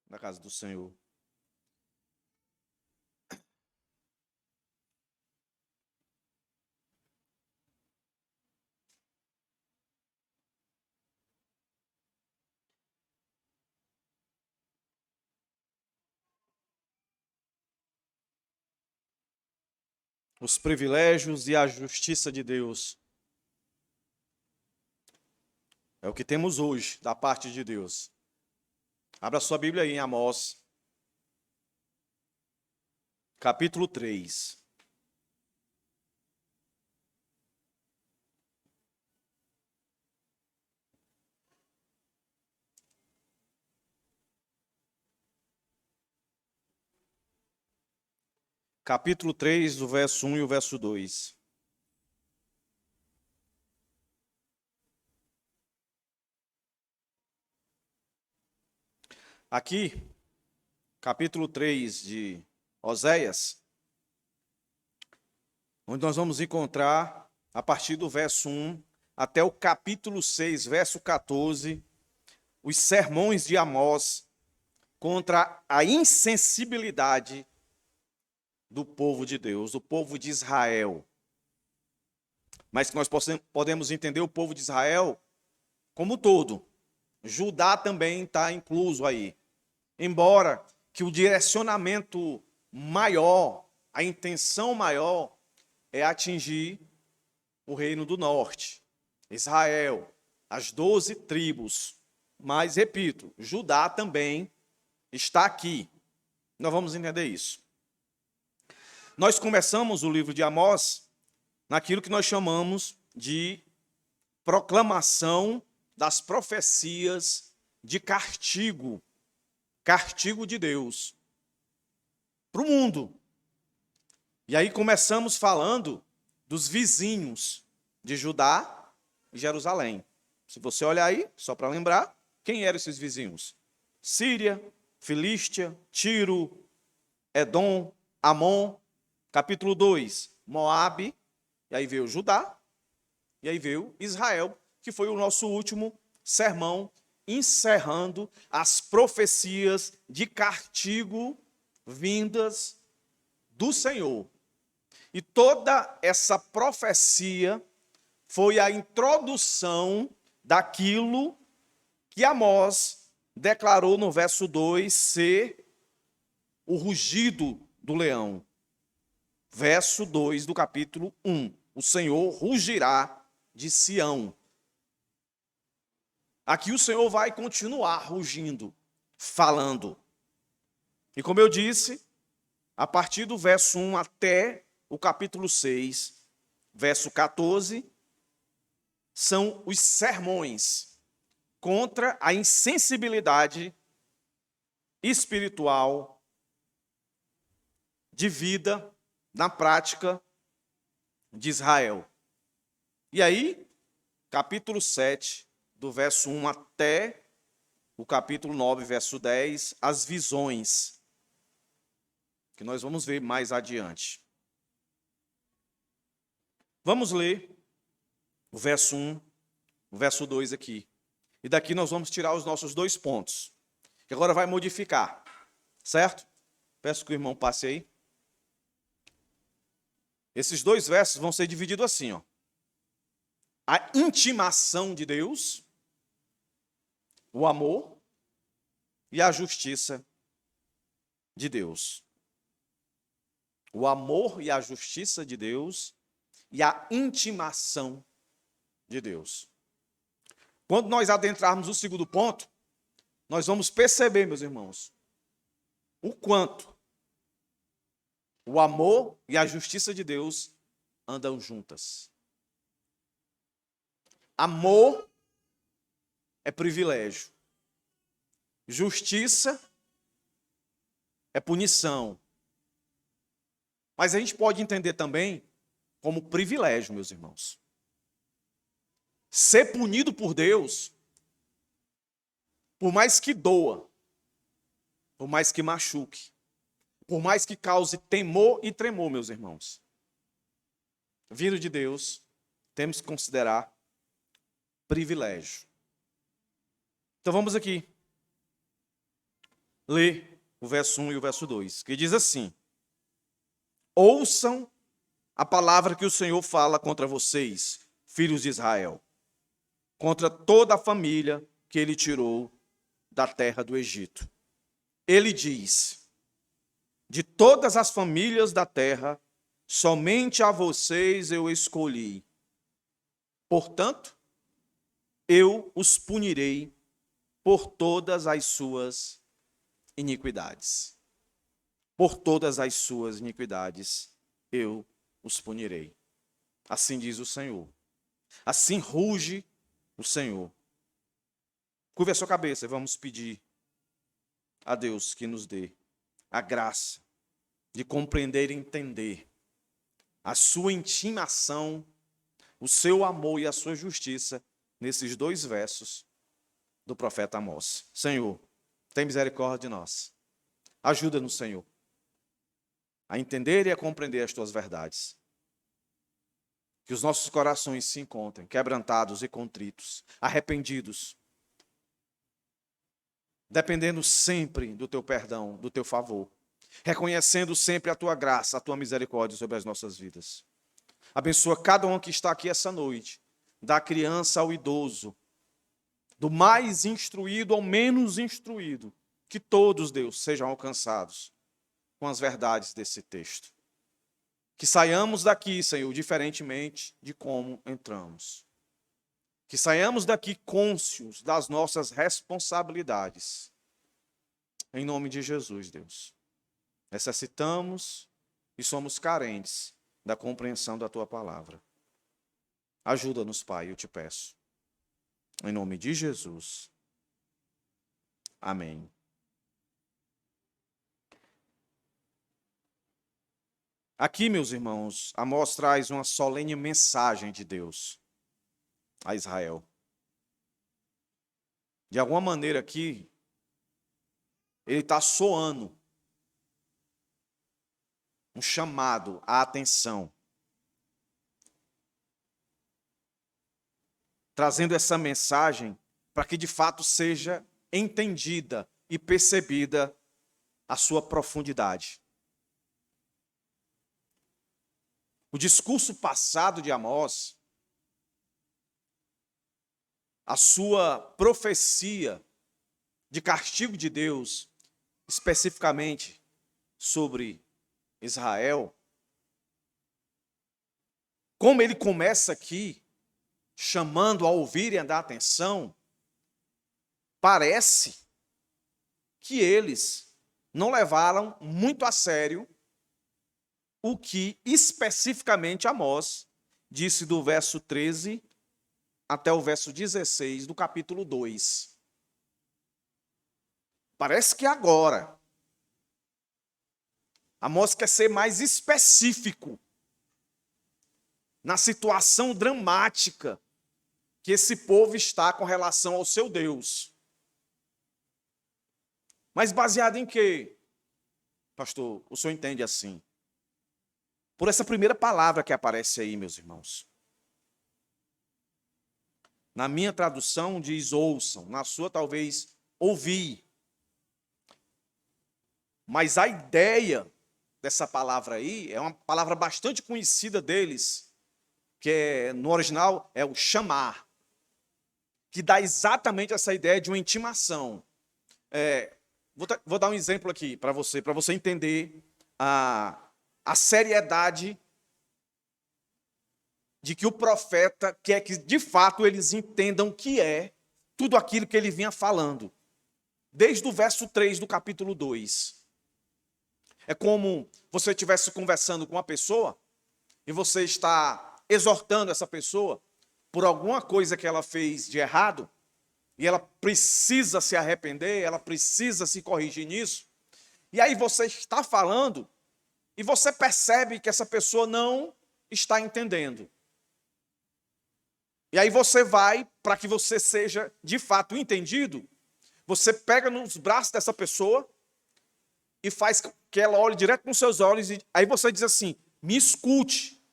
na casa do Senhor. Os privilégios e a justiça de Deus. É o que temos hoje da parte de Deus. Abra sua Bíblia aí em Amós, capítulo 3. Capítulo 3, do verso 1 e o verso 2. Aqui, capítulo 3 de Oséias, onde nós vamos encontrar, a partir do verso 1 até o capítulo 6, verso 14, os sermões de Amós contra a insensibilidade do povo de Deus, do povo de Israel. Mas que nós podemos entender o povo de Israel como um todo. Judá também está incluso aí. Embora que o direcionamento maior, a intenção maior é atingir o reino do norte, Israel, as 12 tribos. Mas, repito, Judá também está aqui. Nós vamos entender isso. Nós começamos o livro de Amós naquilo que nós chamamos de proclamação das profecias de castigo de Deus para o mundo. E aí começamos falando dos vizinhos de Judá e Jerusalém. Se você olhar aí, só para lembrar, quem eram esses vizinhos? Síria, Filístia, Tiro, Edom, Amon. Capítulo 2, Moabe, e aí veio Judá, e aí veio Israel, que foi o nosso último sermão, encerrando as profecias de castigo vindas do Senhor. E toda essa profecia foi a introdução daquilo que Amós declarou no verso 2 ser o rugido do leão. Verso 2 do capítulo 1. O Senhor rugirá de Sião. Aqui o Senhor vai continuar rugindo, falando. E como eu disse, a partir do verso 1 até o capítulo 6, verso 14, são os sermões contra a insensibilidade espiritual de vida na prática de Israel. E aí, capítulo 7, do verso 1 até o capítulo 9, verso 10, as visões, que nós vamos ver mais adiante. Vamos ler o verso 1, o verso 2 aqui. E daqui nós vamos tirar os nossos 2 pontos, que agora vai modificar, certo? Peço que o irmão passe aí. Esses 2 versos vão ser divididos assim, ó. A intimação de Deus, o amor e a justiça de Deus. O amor e a justiça de Deus e a intimação de Deus. Quando nós adentrarmos o segundo ponto, nós vamos perceber, meus irmãos, o quanto o amor e a justiça de Deus andam juntas. Amor é privilégio. Justiça é punição. Mas a gente pode entender também como privilégio, meus irmãos. Ser punido por Deus, por mais que doa, por mais que machuque, por mais que cause temor e tremor, meus irmãos, vindo de Deus, temos que considerar privilégio. Então vamos aqui. ler o verso 1 e o verso 2, que diz assim: ouçam a palavra que o Senhor fala contra vocês, filhos de Israel, contra toda a família que ele tirou da terra do Egito. Ele diz: de todas as famílias da terra, somente a vocês eu escolhi. Portanto, eu os punirei por todas as suas iniquidades. Por todas as suas iniquidades eu os punirei. Assim diz o Senhor. Assim ruge o Senhor. Curve a sua cabeça e vamos pedir a Deus que nos dê a graça de compreender e entender a sua intimação, o seu amor e a sua justiça nesses dois versos do profeta Amós. Senhor, tem misericórdia de nós. Ajuda-nos, Senhor, a entender e a compreender as tuas verdades. Que os nossos corações se encontrem quebrantados e contritos, arrependidos, dependendo sempre do teu perdão, do teu favor, reconhecendo sempre a tua graça, a tua misericórdia sobre as nossas vidas. Abençoa cada um que está aqui essa noite, da criança ao idoso, do mais instruído ao menos instruído, que todos, Deus, sejam alcançados com as verdades desse texto. Que saiamos daqui, Senhor, diferentemente de como entramos. Que saiamos daqui cônscios das nossas responsabilidades. Em nome de Jesus, Deus. Necessitamos e somos carentes da compreensão da tua palavra. Ajuda-nos, Pai, eu te peço. Em nome de Jesus. Amém. Aqui, meus irmãos, Amós traz uma solene mensagem de Deus a Israel. De alguma maneira aqui, ele está soando um chamado à atenção, trazendo essa mensagem para que de fato seja entendida e percebida a sua profundidade. O discurso passado de Amós, a sua profecia de castigo de Deus, especificamente sobre Israel, como ele começa aqui, chamando a ouvir e a dar atenção, parece que eles não levaram muito a sério o que especificamente Amós disse do verso 13 até o verso 16 do capítulo 2. Parece que agora Amós quer ser mais específico na situação dramática que esse povo está com relação ao seu Deus. Mas baseado em quê? Pastor, o senhor entende assim? Por essa primeira palavra que aparece aí, meus irmãos. Na minha tradução diz ouçam, na sua talvez ouvir. Mas a ideia dessa palavra aí é uma palavra bastante conhecida deles, que no original é o chamar, que dá exatamente essa ideia de uma intimação. Vou dar um exemplo aqui para você entender a seriedade de que o profeta quer que, de fato, eles entendam que é tudo aquilo que ele vinha falando. Desde o verso 3 do capítulo 2. É como você estivesse conversando com uma pessoa e você está exortando essa pessoa por alguma coisa que ela fez de errado e ela precisa se arrepender, ela precisa se corrigir nisso. E aí você está falando e você percebe que essa pessoa não está entendendo. E aí você vai, para que você seja de fato entendido, você pega nos braços dessa pessoa e faz que ela olhe direto nos seus olhos e aí você diz assim, me escute.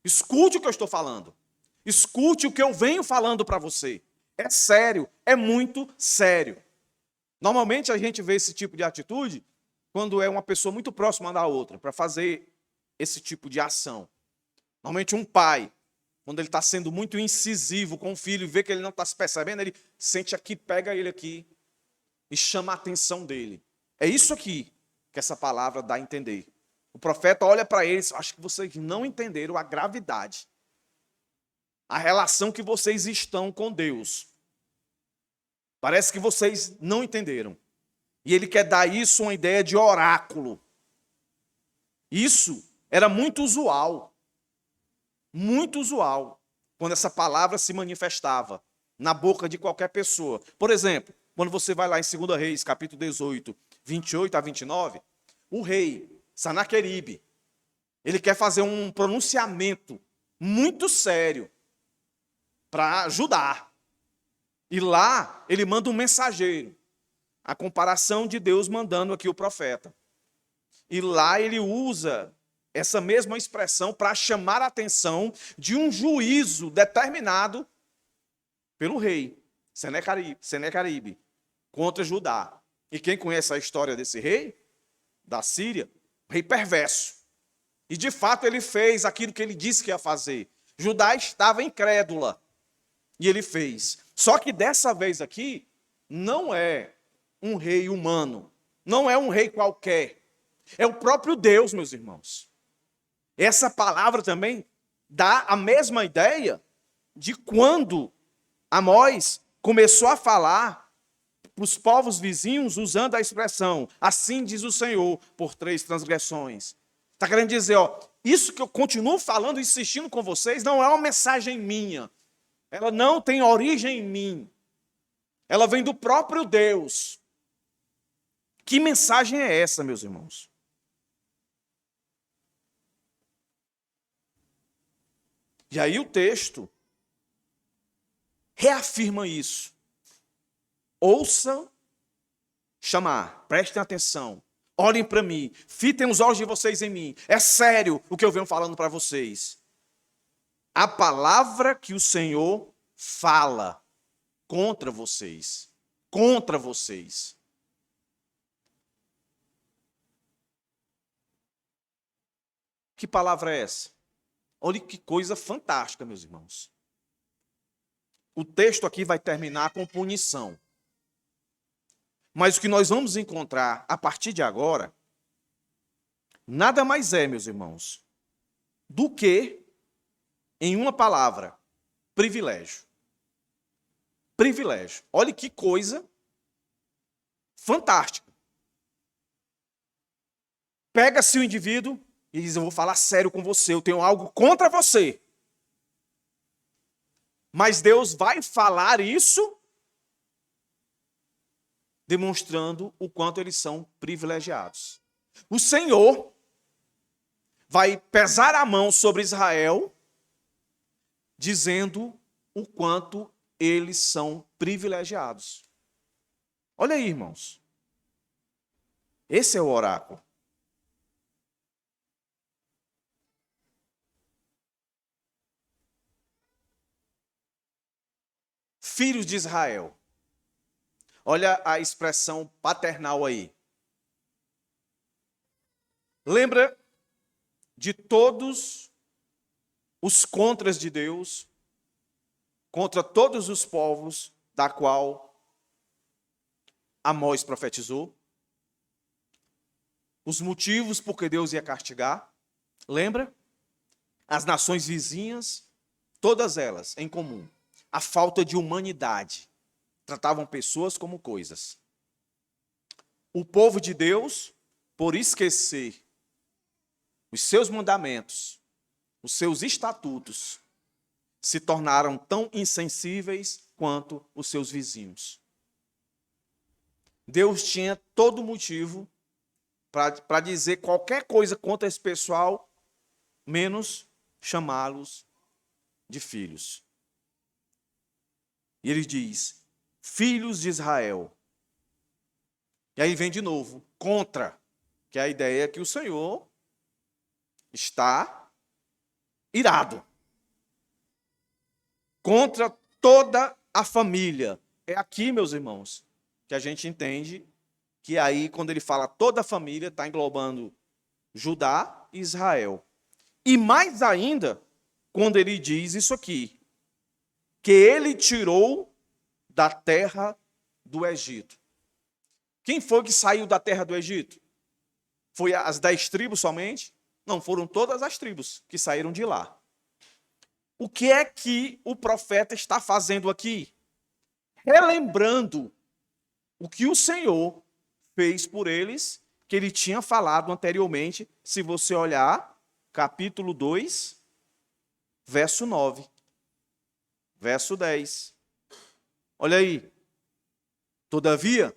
Escute o que eu estou falando. Escute o que eu venho falando para você. É sério, é muito sério. Normalmente a gente vê esse tipo de atitude quando é uma pessoa muito próxima da outra, para fazer esse tipo de ação. Normalmente um pai, quando ele está sendo muito incisivo com o filho e vê que ele não está se percebendo, ele sente aqui, pega ele aqui e chama a atenção dele. É isso aqui que essa palavra dá a entender. O profeta olha para eles, acho que vocês não entenderam a gravidade, a relação que vocês estão com Deus. Parece que vocês não entenderam. E ele quer dar isso uma ideia de oráculo. Isso era muito usual, quando essa palavra se manifestava na boca de qualquer pessoa. Por exemplo, quando você vai lá em 2 Reis, capítulo 18, 28 a 29, o rei Sanaqueribe, ele quer fazer um pronunciamento muito sério para ajudar. E lá ele manda um mensageiro, a comparação de Deus mandando aqui o profeta. E lá ele usa essa mesma expressão para chamar a atenção de um juízo determinado pelo rei Senecaribe contra Judá. E quem conhece a história desse rei, da Síria, rei perverso. E de fato ele fez aquilo que ele disse que ia fazer. Judá estava incrédula. E ele fez. Só que dessa vez aqui, não é um rei humano. Não é um rei qualquer. É o próprio Deus, meus irmãos. Essa palavra também dá a mesma ideia de quando Amós começou a falar para os povos vizinhos usando a expressão, assim diz o Senhor, por 3 transgressões. Está querendo dizer, isso que eu continuo falando e insistindo com vocês, não é uma mensagem minha. Ela não tem origem em mim. Ela vem do próprio Deus. Que mensagem é essa, meus irmãos? E aí o texto reafirma isso. Ouçam chamar, prestem atenção, olhem para mim, fitem os olhos de vocês em mim. É sério o que eu venho falando para vocês. A palavra que o Senhor fala contra vocês. Contra vocês. Que palavra é essa? Olha que coisa fantástica, meus irmãos. O texto aqui vai terminar com punição. Mas o que nós vamos encontrar a partir de agora, nada mais é, meus irmãos, do que, em uma palavra, privilégio. Privilégio. Olha que coisa fantástica. Pega-se o indivíduo e diz, eu vou falar sério com você, eu tenho algo contra você. Mas Deus vai falar isso demonstrando o quanto eles são privilegiados. O Senhor vai pesar a mão sobre Israel, dizendo o quanto eles são privilegiados. Olha aí, irmãos. Esse é o oráculo. Filhos de Israel. Olha a expressão paternal aí. Lembra de todos os contras de Deus, contra todos os povos da qual Amós profetizou? Os motivos por que Deus ia castigar? Lembra? As nações vizinhas, todas elas em comum. A falta de humanidade. Tratavam pessoas como coisas. O povo de Deus, por esquecer os seus mandamentos, os seus estatutos, se tornaram tão insensíveis quanto os seus vizinhos. Deus tinha todo motivo para dizer qualquer coisa contra esse pessoal, menos chamá-los de filhos. E ele diz, filhos de Israel. E aí vem de novo, contra, que é a ideia que o Senhor está irado. Contra toda a família. É aqui, meus irmãos, que a gente entende que aí, quando ele fala toda a família, está englobando Judá e Israel. E mais ainda, quando ele diz isso aqui, que ele tirou da terra do Egito. Quem foi que saiu da terra do Egito? Foi as 10 tribos somente? Não, foram todas as tribos que saíram de lá. O que é que o profeta está fazendo aqui? Relembrando o que o Senhor fez por eles, que ele tinha falado anteriormente, se você olhar, capítulo 2, verso 9, verso 10. Olha aí. Todavia,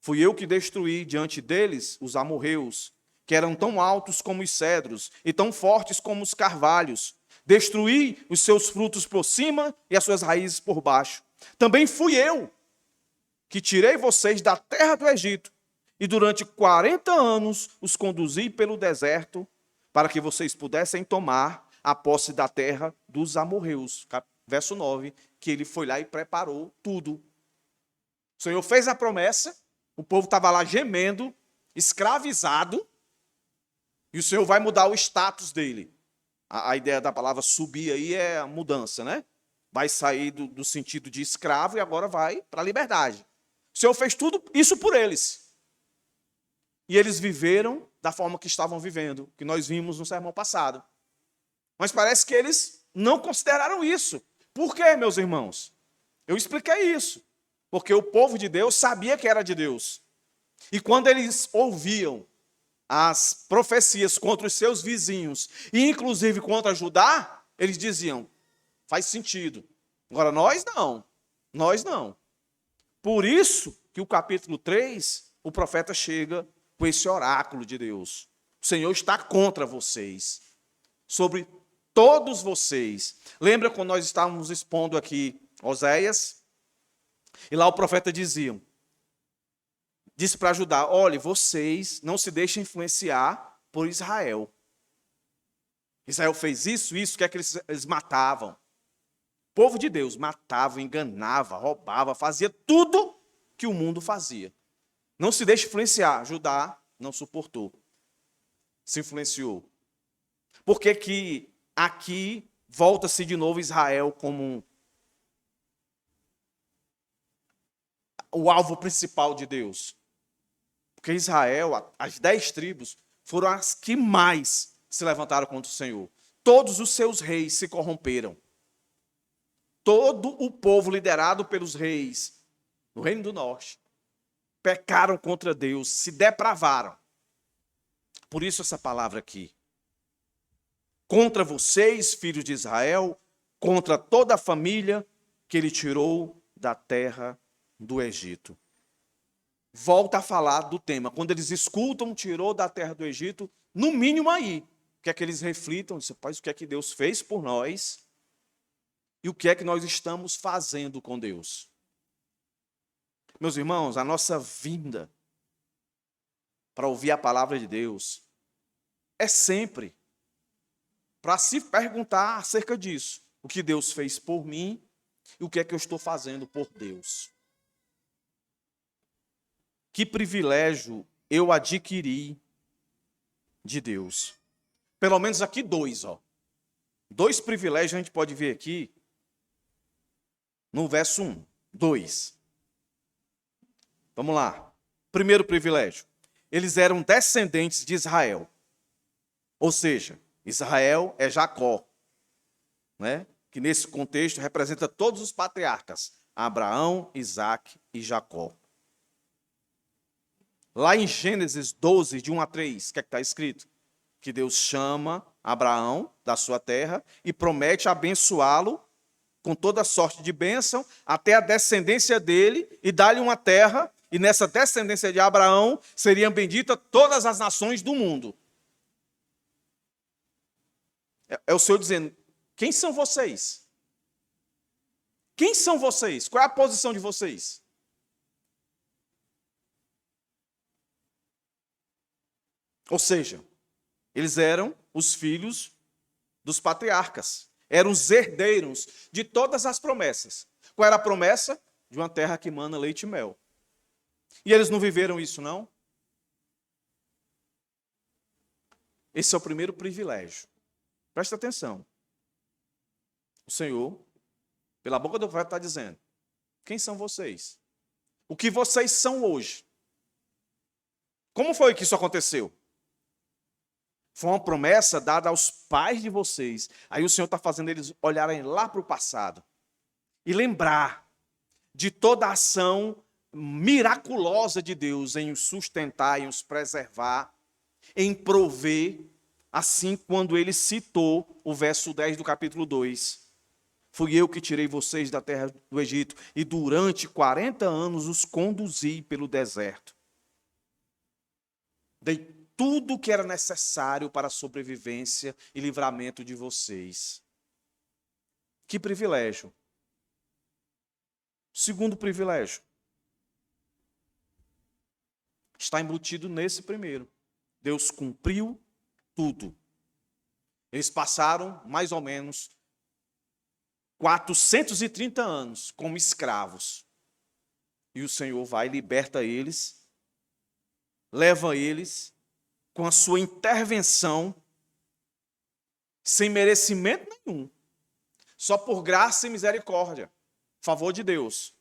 fui eu que destruí diante deles os amorreus, que eram tão altos como os cedros e tão fortes como os carvalhos. Destruí os seus frutos por cima e as suas raízes por baixo. Também fui eu que tirei vocês da terra do Egito e durante 40 anos os conduzi pelo deserto para que vocês pudessem tomar a posse da terra dos amorreus. Verso 9, que ele foi lá e preparou tudo. O Senhor fez a promessa, o povo estava lá gemendo, escravizado, e o Senhor vai mudar o status dele. A ideia da palavra subir aí é a mudança, né? Vai sair do sentido de escravo e agora vai para a liberdade. O Senhor fez tudo isso por eles. E eles viveram da forma que estavam vivendo, que nós vimos no sermão passado. Mas parece que eles não consideraram isso. Por quê, meus irmãos? Eu expliquei isso. Porque o povo de Deus sabia que era de Deus. E quando eles ouviam as profecias contra os seus vizinhos, e inclusive contra Judá, eles diziam, faz sentido. Agora, nós não. Por isso que o capítulo 3, o profeta chega com esse oráculo de Deus. O Senhor está contra vocês, sobre todos vocês. Lembra quando nós estávamos expondo aqui Oséias? E lá o profeta disse para Judá, olhe, vocês não se deixem influenciar por Israel. Israel fez isso, o que é que eles matavam? O povo de Deus matava, enganava, roubava, fazia tudo que o mundo fazia. Não se deixe influenciar. Judá não suportou. Se influenciou. Por que que aqui volta-se de novo Israel como o alvo principal de Deus? Porque Israel, as 10 tribos, foram as que mais se levantaram contra o Senhor. Todos os seus reis se corromperam. Todo o povo liderado pelos reis no Reino do Norte pecaram contra Deus, se depravaram. Por isso essa palavra aqui. Contra vocês, filhos de Israel, contra toda a família que ele tirou da terra do Egito. Volta a falar do tema. Quando eles escutam, tirou da terra do Egito, no mínimo aí, quer que eles reflitam, o que é que Deus fez por nós e o que é que nós estamos fazendo com Deus. Meus irmãos, a nossa vinda para ouvir a palavra de Deus é sempre para se perguntar acerca disso. O que Deus fez por mim e o que é que eu estou fazendo por Deus. Que privilégio eu adquiri de Deus. Pelo menos aqui 2, ó. 2 privilégios a gente pode ver aqui no verso 1. 2. Vamos lá. Primeiro privilégio. Eles eram descendentes de Israel. Ou seja, Israel é Jacó, né? Que nesse contexto representa todos os patriarcas. Abraão, Isaque e Jacó. Lá em Gênesis 12, de 1 a 3, o que é que está escrito? Que Deus chama Abraão da sua terra e promete abençoá-lo com toda sorte de bênção até a descendência dele e dá-lhe uma terra, e nessa descendência de Abraão seriam benditas todas as nações do mundo. É o Senhor dizendo, quem são vocês? Quem são vocês? Qual é a posição de vocês? Ou seja, eles eram os filhos dos patriarcas. Eram os herdeiros de todas as promessas. Qual era a promessa? De uma terra que mana leite e mel. E eles não viveram isso, não? Esse é o primeiro privilégio. Presta atenção. O Senhor, pela boca do profeta, está dizendo: quem são vocês? O que vocês são hoje? Como foi que isso aconteceu? Foi uma promessa dada aos pais de vocês. Aí o Senhor está fazendo eles olharem lá para o passado e lembrar de toda a ação miraculosa de Deus em os sustentar, em os preservar, em prover, assim quando ele citou o verso 10 do capítulo 2. Fui eu que tirei vocês da terra do Egito e durante 40 anos os conduzi pelo deserto. Dei tudo o que era necessário para a sobrevivência e livramento de vocês. Que privilégio. Segundo privilégio. Está embutido nesse primeiro. Deus cumpriu tudo. Eles passaram mais ou menos 430 anos como escravos. E o Senhor vai, liberta eles, leva eles com a sua intervenção, sem merecimento nenhum, só por graça e misericórdia, favor de Deus,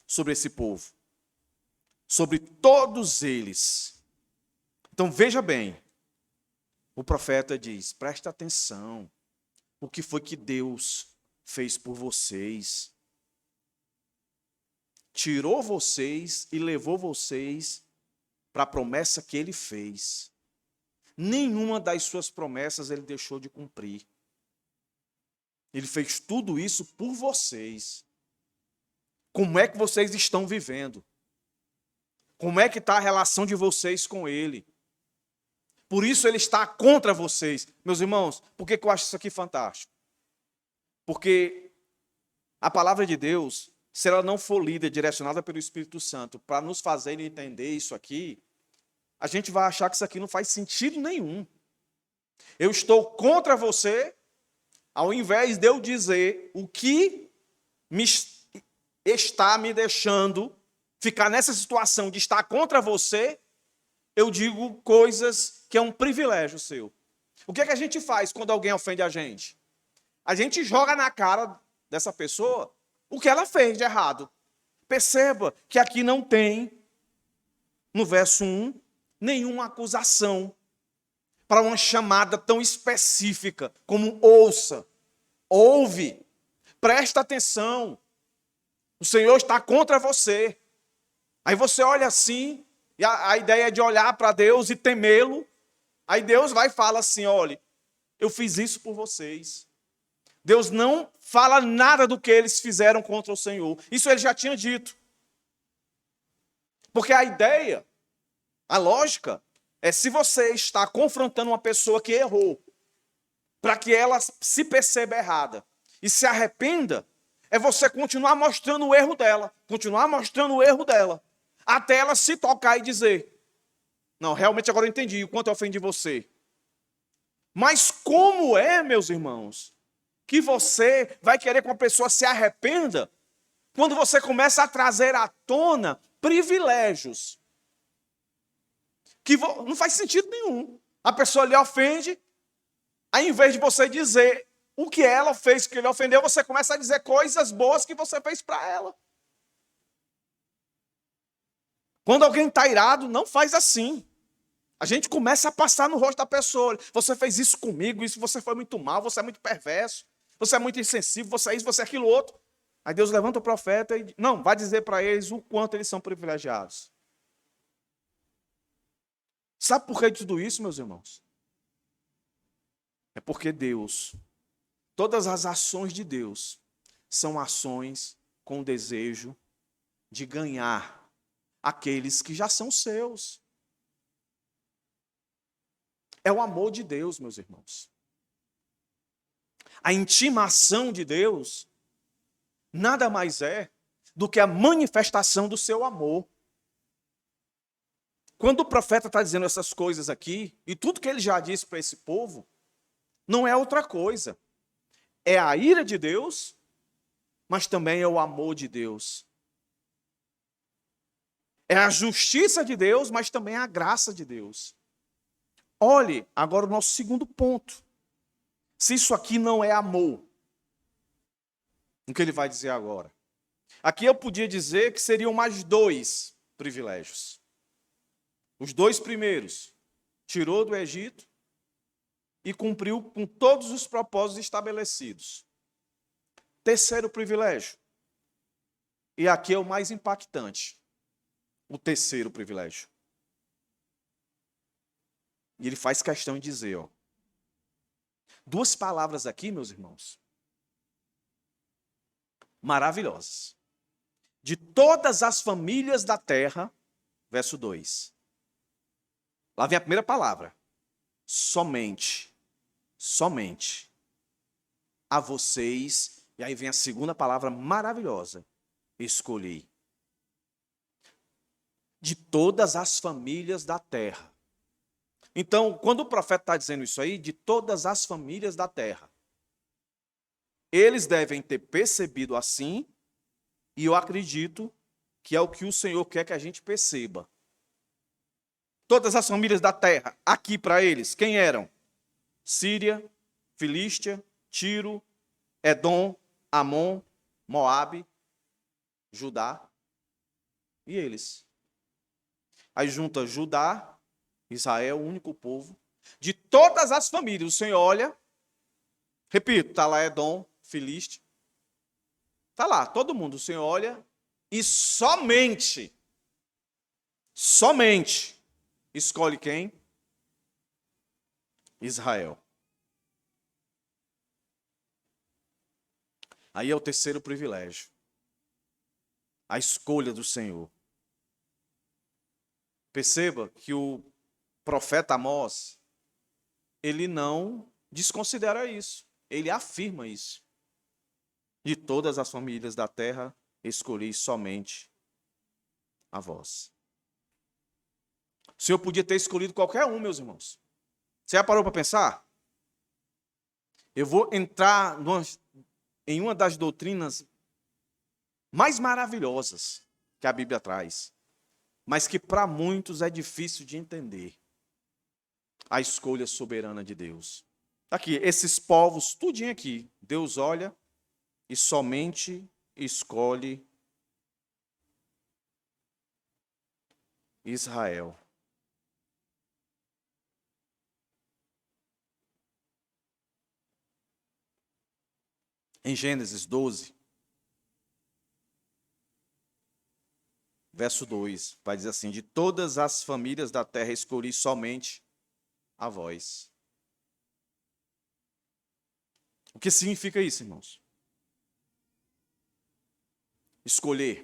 sobre esse povo, sobre todos eles. Então veja bem, o profeta diz: presta atenção, o que foi que Deus fez por vocês, tirou vocês e levou vocês para a promessa que ele fez. Nenhuma das suas promessas ele deixou de cumprir. Ele fez tudo isso por vocês. Como é que vocês estão vivendo? Como é que está a relação de vocês com ele? Por isso ele está contra vocês. Meus irmãos, por que eu acho isso aqui fantástico? Porque a palavra de Deus, se ela não for lida, direcionada pelo Espírito Santo, para nos fazer entender isso aqui, a gente vai achar que isso aqui não faz sentido nenhum. Eu estou contra você, ao invés de eu dizer o que está me deixando ficar nessa situação de estar contra você, eu digo coisas que é um privilégio seu. O que é que a gente faz quando alguém ofende a gente? A gente joga na cara dessa pessoa o que ela fez de errado. Perceba que aqui não tem, no verso 1, nenhuma acusação para uma chamada tão específica como ouça, ouve, presta atenção. O Senhor está contra você. Aí você olha assim, e a ideia é de olhar para Deus e temê-lo. Aí Deus vai e fala assim: olha, eu fiz isso por vocês. Deus não fala nada do que eles fizeram contra o Senhor. Isso ele já tinha dito. Porque a ideia, a lógica, é se você está confrontando uma pessoa que errou, para que ela se perceba errada e se arrependa, é você continuar mostrando o erro dela, até ela se tocar e dizer: não, realmente agora eu entendi o quanto eu ofendi você. Mas como é, meus irmãos, que você vai querer que uma pessoa se arrependa quando você começa a trazer à tona privilégios que não faz sentido nenhum? A pessoa lhe ofende, aí em vez de você dizer o que ela fez, que ele ofendeu, você começa a dizer coisas boas que você fez para ela. Quando alguém está irado, não faz assim. A gente começa a passar no rosto da pessoa: você fez isso comigo, isso você foi muito mal, você é muito perverso, você é muito insensível, você é isso, você é aquilo outro. Aí Deus levanta o profeta e não, vai dizer para eles o quanto eles são privilegiados. Sabe por que de tudo isso, meus irmãos? É porque Deus, todas as ações de Deus, são ações com o desejo de ganhar aqueles que já são seus. É o amor de Deus, meus irmãos. A intimação de Deus nada mais é do que a manifestação do seu amor. Quando o profeta está dizendo essas coisas aqui, e tudo que ele já disse para esse povo, não é outra coisa. É a ira de Deus, mas também é o amor de Deus. É a justiça de Deus, mas também a graça de Deus. Olhe agora o nosso segundo ponto. Se isso aqui não é amor, o que ele vai dizer agora? Aqui eu podia dizer que seriam mais dois privilégios. Os dois primeiros, tirou do Egito e cumpriu com todos os propósitos estabelecidos. Terceiro privilégio, e aqui é o mais impactante, o terceiro privilégio. E ele faz questão de dizer, duas palavras aqui, meus irmãos, maravilhosas. De todas as famílias da terra, verso 2. Lá vem a primeira palavra. Somente a vocês, e aí vem a segunda palavra maravilhosa, escolhi. De todas as famílias da terra. Então, quando o profeta está dizendo isso aí, de todas as famílias da terra, eles devem ter percebido assim, e eu acredito que é o que o Senhor quer que a gente perceba. Todas as famílias da terra, aqui para eles, quem eram? Síria, Filístia, Tiro, Edom, Amon, Moabe, Judá e eles. Aí junta Judá, Israel, o único povo. De todas as famílias, o Senhor olha, repito, está lá Edom, Filístia. Está lá, todo mundo, o Senhor olha e somente escolhe quem? Israel. Aí é o terceiro privilégio. A escolha do Senhor. Perceba que o profeta Amós, ele não desconsidera isso. Ele afirma isso. De todas as famílias da terra, escolhi somente a vós. O Senhor podia ter escolhido qualquer um, meus irmãos. Você já parou para pensar? Eu vou entrar em uma das doutrinas mais maravilhosas que a Bíblia traz, mas que para muitos é difícil de entender. A escolha soberana de Deus. Aqui, esses povos, tudinho aqui, Deus olha e somente escolhe Israel. Em Gênesis 12, verso 2, vai dizer assim: de todas as famílias da terra escolhi somente a vós. O que significa isso, irmãos? Escolher.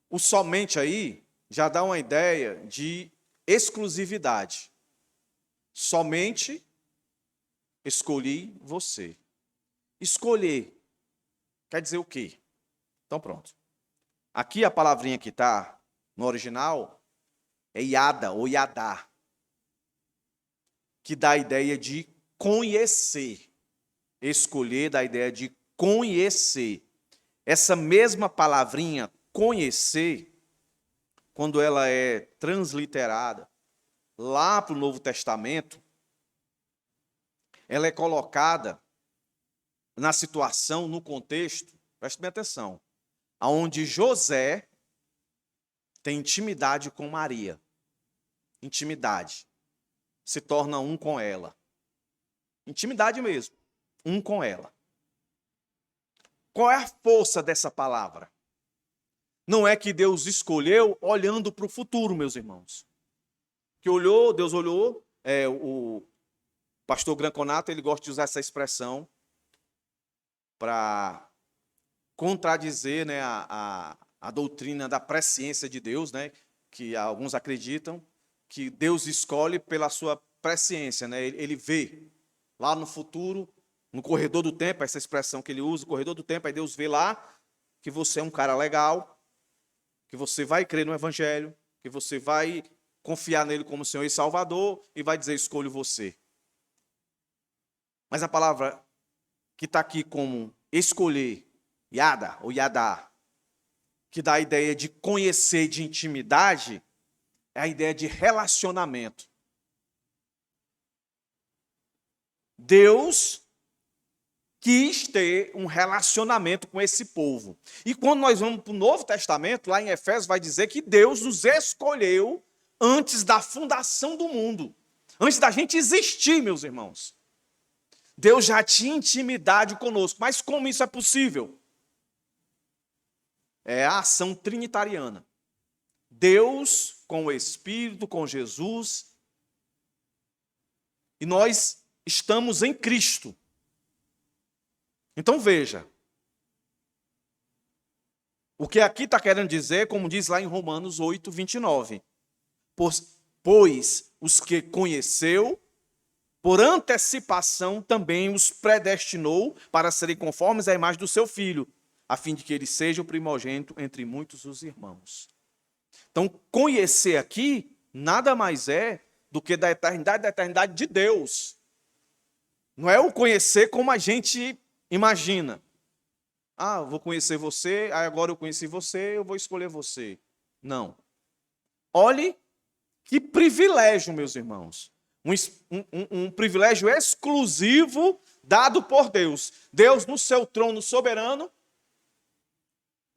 O somente aí já dá uma ideia de exclusividade. Somente escolhi você. Escolher quer dizer o quê? Então pronto. Aqui a palavrinha que está no original é iada ou iadá, que dá a ideia de conhecer. Escolher dá a ideia de conhecer. Essa mesma palavrinha, conhecer, quando ela é transliterada lá para o Novo Testamento, ela é colocada na situação, no contexto, preste bem atenção, onde José tem intimidade com Maria. Intimidade. Se torna um com ela. Intimidade mesmo. Um com ela. Qual é a força dessa palavra? Não é que Deus escolheu olhando para o futuro, meus irmãos. Que olhou, Deus olhou, o pastor Granconato, ele gosta de usar essa expressão para contradizer, né, a doutrina da presciência de Deus, né, que alguns acreditam que Deus escolhe pela sua presciência, né, ele vê lá no futuro, no corredor do tempo, essa expressão que ele usa, corredor do tempo, aí Deus vê lá que você é um cara legal, que você vai crer no Evangelho, que você vai confiar nele como Senhor e Salvador e vai dizer, escolho você. Mas a palavra que está aqui como escolher, yada ou yadá, que dá a ideia de conhecer, de intimidade, é a ideia de relacionamento. Deus quis ter um relacionamento com esse povo. E quando nós vamos para o Novo Testamento, lá em Efésios, vai dizer que Deus nos escolheu antes da fundação do mundo. Antes da gente existir, meus irmãos. Deus já tinha intimidade conosco. Mas como isso é possível? É a ação trinitariana. Deus com o Espírito, com Jesus. E nós estamos em Cristo. Então veja. O que aqui está querendo dizer, como diz lá em Romanos 8, 29. Pois os que conheceu, por antecipação também os predestinou para serem conformes à imagem do seu Filho, a fim de que ele seja o primogênito entre muitos os irmãos. Então, conhecer aqui nada mais é do que da eternidade de Deus. Não é o conhecer como a gente imagina. Ah, eu vou conhecer você, agora eu conheci você, eu vou escolher você. Não. Olhe que privilégio, meus irmãos. Um privilégio exclusivo dado por Deus. Deus, no seu trono soberano,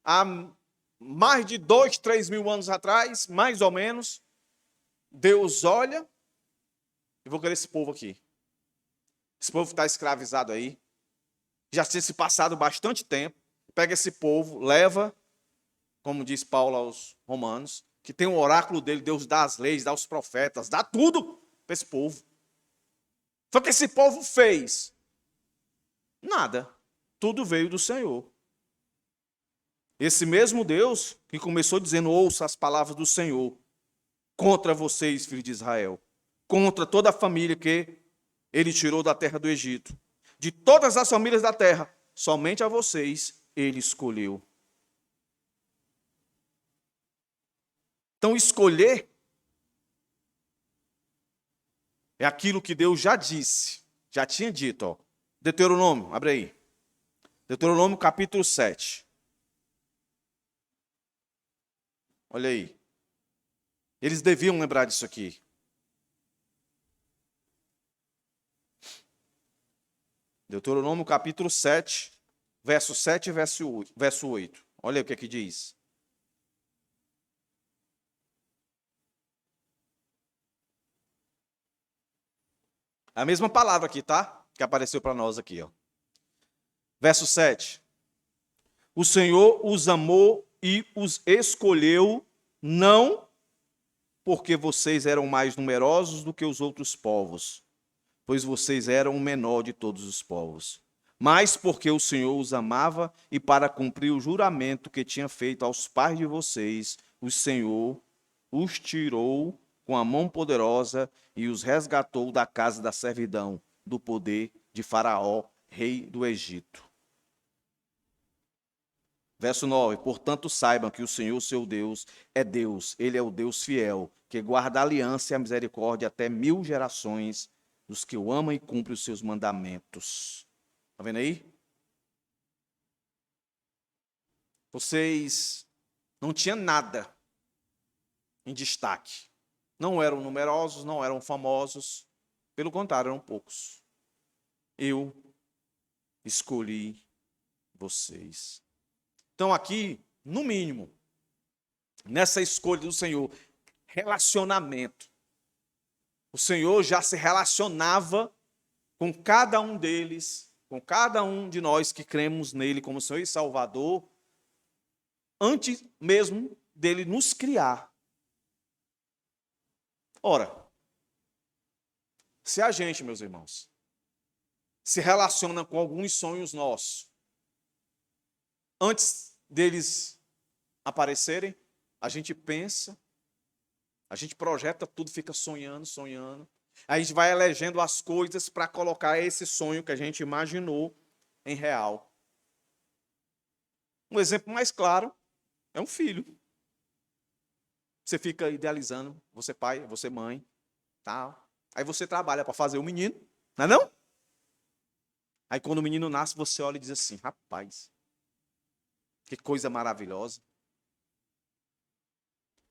há mais de 2, 3 mil anos atrás, mais ou menos, Deus olha, eu vou querer esse povo aqui. Esse povo está escravizado aí, já tinha se passado bastante tempo, pega esse povo, leva, como diz Paulo aos Romanos, que tem um oráculo dele, Deus dá as leis, dá os profetas, dá tudo para esse povo. Só que esse povo fez nada. Tudo veio do Senhor. Esse mesmo Deus que começou dizendo, ouça as palavras do Senhor contra vocês, filhos de Israel, contra toda a família que ele tirou da terra do Egito. De todas as famílias da terra, somente a vocês ele escolheu. Então, escolher é aquilo que Deus já disse, já tinha dito. Ó. Deuteronômio, abre aí. Deuteronômio capítulo 7. Olha aí. Eles deviam lembrar disso aqui. Deuteronômio capítulo 7, verso 7 e verso 8. Olha o que aqui diz. A mesma palavra aqui, tá? Que apareceu para nós aqui, ó. Verso 7. O Senhor os amou e os escolheu, não porque vocês eram mais numerosos do que os outros povos, pois vocês eram o menor de todos os povos, mas porque o Senhor os amava e para cumprir o juramento que tinha feito aos pais de vocês, o Senhor os tirou com a mão poderosa e os resgatou da casa da servidão, do poder de Faraó, rei do Egito. Verso 9, portanto saibam que o Senhor, seu Deus, é Deus, ele é o Deus fiel, que guarda a aliança e a misericórdia até 1000 gerações dos que o amam e cumprem os seus mandamentos. Está vendo aí? Vocês não tinham nada em destaque. Não eram numerosos, não eram famosos. Pelo contrário, eram poucos. Eu escolhi vocês. Então aqui, no mínimo, nessa escolha do Senhor, relacionamento. O Senhor já se relacionava com cada um deles, com cada um de nós que cremos nele como Senhor e Salvador, antes mesmo dele nos criar. Ora, se a gente, meus irmãos, se relaciona com alguns sonhos nossos, antes deles aparecerem, a gente pensa, a gente projeta tudo, fica sonhando. Aí a gente vai elegendo as coisas para colocar esse sonho que a gente imaginou em real. Um exemplo mais claro é um filho. Você fica idealizando, você pai, você mãe, tal. Aí você trabalha para fazer o menino, não é não? Aí quando o menino nasce, você olha e diz assim, rapaz, que coisa maravilhosa.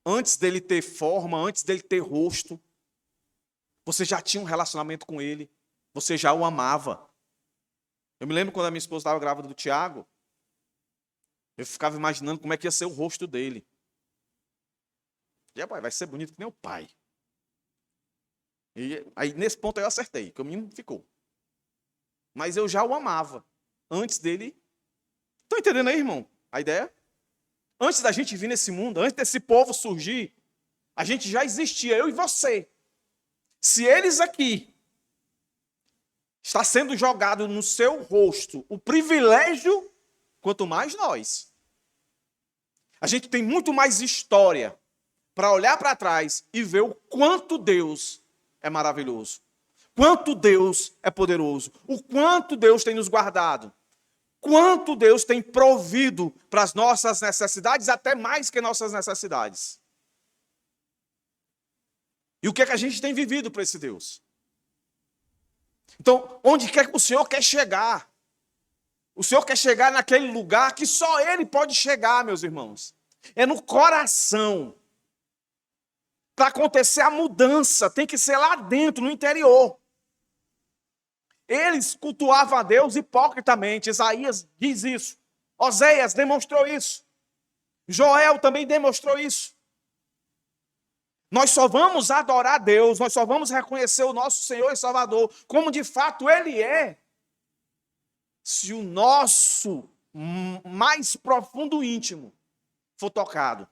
antes dele ter forma, antes dele ter rosto, você já tinha um relacionamento com ele, você já o amava. Eu me lembro quando a minha esposa estava grávida do Tiago, eu ficava imaginando como é que ia ser o rosto dele. E rapaz, vai ser bonito que nem o pai. E aí, nesse ponto, eu acertei, que o menino ficou. Mas eu já o amava, antes dele. Estão entendendo aí, irmão, a ideia? Antes da gente vir nesse mundo, antes desse povo surgir, a gente já existia, eu e você. Se eles aqui está sendo jogado no seu rosto o privilégio, quanto mais nós. A gente tem muito mais história para olhar para trás e ver o quanto Deus é maravilhoso, quanto Deus é poderoso, o quanto Deus tem nos guardado, quanto Deus tem provido para as nossas necessidades, até mais que nossas necessidades. E o que é que a gente tem vivido para esse Deus? Então, onde quer que o Senhor quer chegar? O Senhor quer chegar naquele lugar que só Ele pode chegar, meus irmãos. É no coração. Para acontecer a mudança, tem que ser lá dentro, no interior. Eles cultuavam a Deus hipocritamente. Isaías diz isso. Oséias demonstrou isso. Joel também demonstrou isso. Nós só vamos adorar a Deus, nós só vamos reconhecer o nosso Senhor e Salvador como de fato Ele é, se o nosso mais profundo íntimo for tocado.